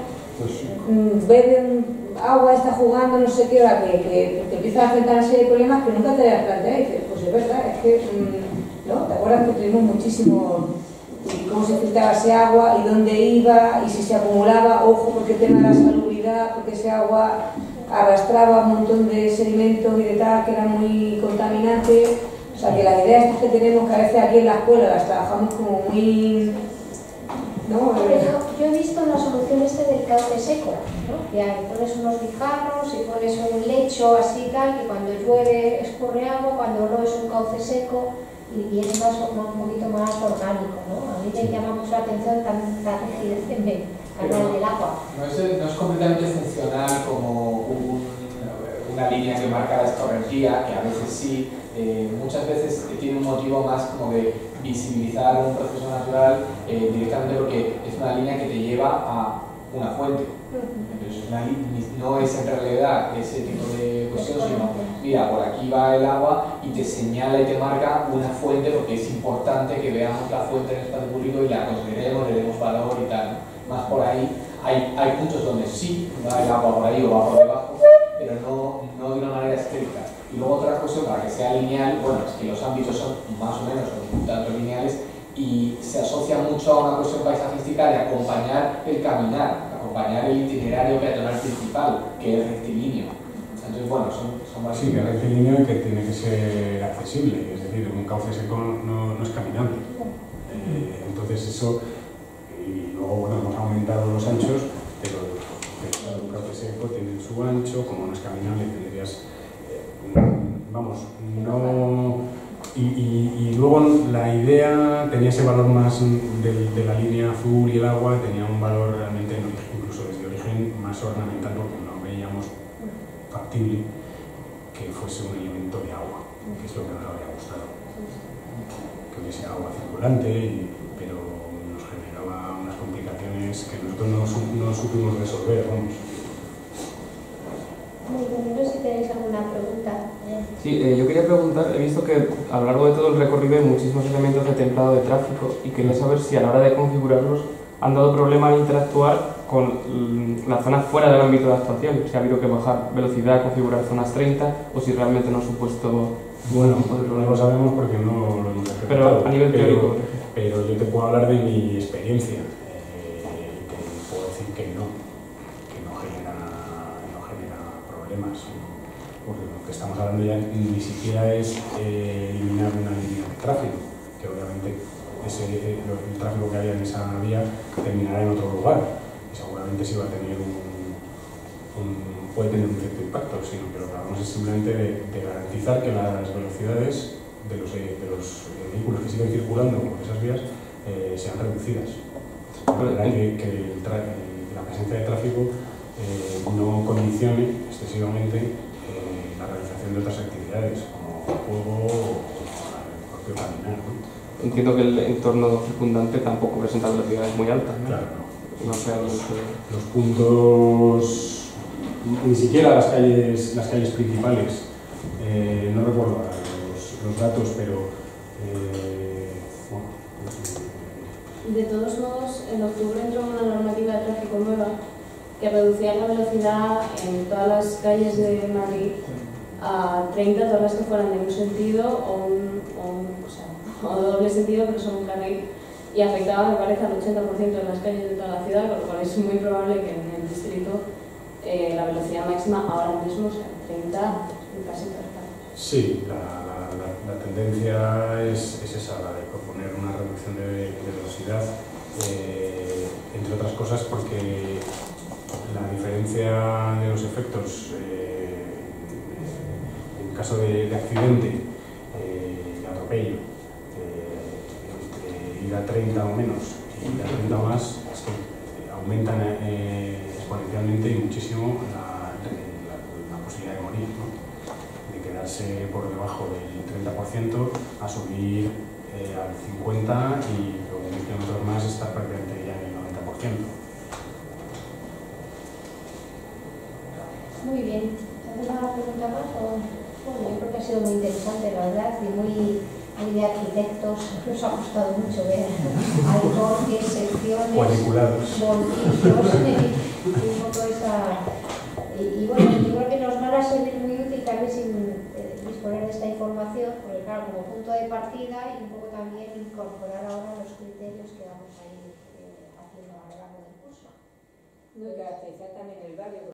bebe agua, está jugando, no sé qué, que te empieza a enfrentar una serie de problemas que nunca te habías planteado. Y dices, pues es verdad, es que, ¿no? ¿Te acuerdas que tuvimos muchísimo... y cómo se filtraba ese agua y dónde iba y si se acumulaba, ojo, porque el tema de la salubridad, porque ese agua arrastraba un montón de sedimentos y de tal, que era muy contaminante. O sea, que las ideas que tenemos, que a veces aquí en la escuela las trabajamos como muy... ¿no? Yo he visto la solución del cauce seco, ¿no? Que pones unos guijarros y pones un lecho así tal, que cuando llueve escurre agua, cuando no es un cauce seco, y es un poquito más orgánico, ¿no? A mí me llama mucho la atención tanta rigidez en el canal del agua. No es completamente funcional como una línea que marca la escorrentía, que a veces sí, muchas veces tiene un motivo más como de visibilizar un proceso natural directamente porque es una línea que te lleva a una fuente. Entonces, no es en realidad ese tipo de cuestión, sino mira, por aquí va el agua y te señala y te marca una fuente porque es importante que veamos la fuente en el espacio público y la consideremos, le demos valor y tal. Más por ahí, hay puntos donde sí va el agua por ahí o va por debajo, pero no de una manera estricta. Y luego otra cuestión, para que sea lineal, bueno, es que los ámbitos son más o menos un tanto lineales y se asocia mucho a una cuestión paisajística de acompañar el caminar, acompañar el itinerario peatonal principal, que es rectilíneo. Entonces, bueno, son más... Sí, que es rectilíneo y que tiene que ser accesible, es decir, un cauce seco no es caminable. Entonces eso, y luego, bueno, hemos aumentado los anchos, pero claro, un cauce seco tiene su ancho, como no es caminable, tendrías... vamos, no... Y luego la idea tenía ese valor más de la línea azul y el agua, tenía un valor realmente, incluso desde origen, más ornamental porque no veíamos factible que fuese un elemento de agua, que es lo que nos habría gustado. Que hubiese agua circulante, pero nos generaba unas complicaciones que nosotros no supimos resolver, vamos. Muy bien, no sé si tenéis alguna pregunta. Sí, yo quería preguntar, he visto que a lo largo de todo el recorrido hay muchísimos elementos de templado de tráfico y quería saber si a la hora de configurarlos han dado problema al interactuar con la zona fuera del ámbito de actuación, si ha habido que bajar velocidad, configurar zonas 30 o si realmente no ha supuesto... Bueno, no lo sabemos porque no lo hemos ejecutado. Pero a nivel teórico. Pero yo te puedo hablar de mi experiencia. Te puedo decir que no genera problemas. Porque lo que estamos hablando ya ni siquiera es eliminar una línea de tráfico, que obviamente el tráfico que había en esa vía terminará en otro lugar y seguramente sí va a tener puede tener un cierto impacto, sino que lo que hablamos es simplemente de garantizar que las velocidades vehículos que siguen circulando por esas vías sean reducidas. Para que la presencia de tráfico no condicione excesivamente la realización de otras actividades, como el juego o el propio caminar, ¿no? Entiendo que el entorno circundante tampoco presenta velocidades muy altas, ¿no? Claro, no. No realmente... Los puntos, ni siquiera las calles principales, no recuerdo ahora los datos, pero de todos modos, en octubre entró una normativa de tráfico nueva que reducía la velocidad en todas las calles de Madrid a 30, todas las que fueran de un sentido o doble sentido, pero son un carril, y afectaba, me parece, al 80% de las calles de toda la ciudad, con lo cual es muy probable que en el distrito la velocidad máxima ahora mismo sea 30 en casi todas partes. Sí, la tendencia es esa, la de proponer una reducción de velocidad, entre otras cosas porque la diferencia de los efectos en caso de accidente, de atropello, entre ir a 30 o menos y ir a 30 o más, es que aumentan exponencialmente y muchísimo la posibilidad de morir, ¿no? De quedarse por debajo del 30% a subir al 50% y con 10 kilómetros más estar prácticamente ya en el 90%. Muy bien. ¿Alguna pregunta más? Bueno, yo creo que ha sido muy interesante, la verdad, y muy de arquitectos. Nos ha gustado mucho ver alcorques, secciones, cuadriculados, voltillos y un poco esa... Y bueno, yo creo que nos van a servir muy útil también sin disponer de esta información, porque claro, como punto de partida y un poco también incorporar ahora los criterios que vamos a ir haciendo a lo largo del curso. No, y caracterizar también el barrio.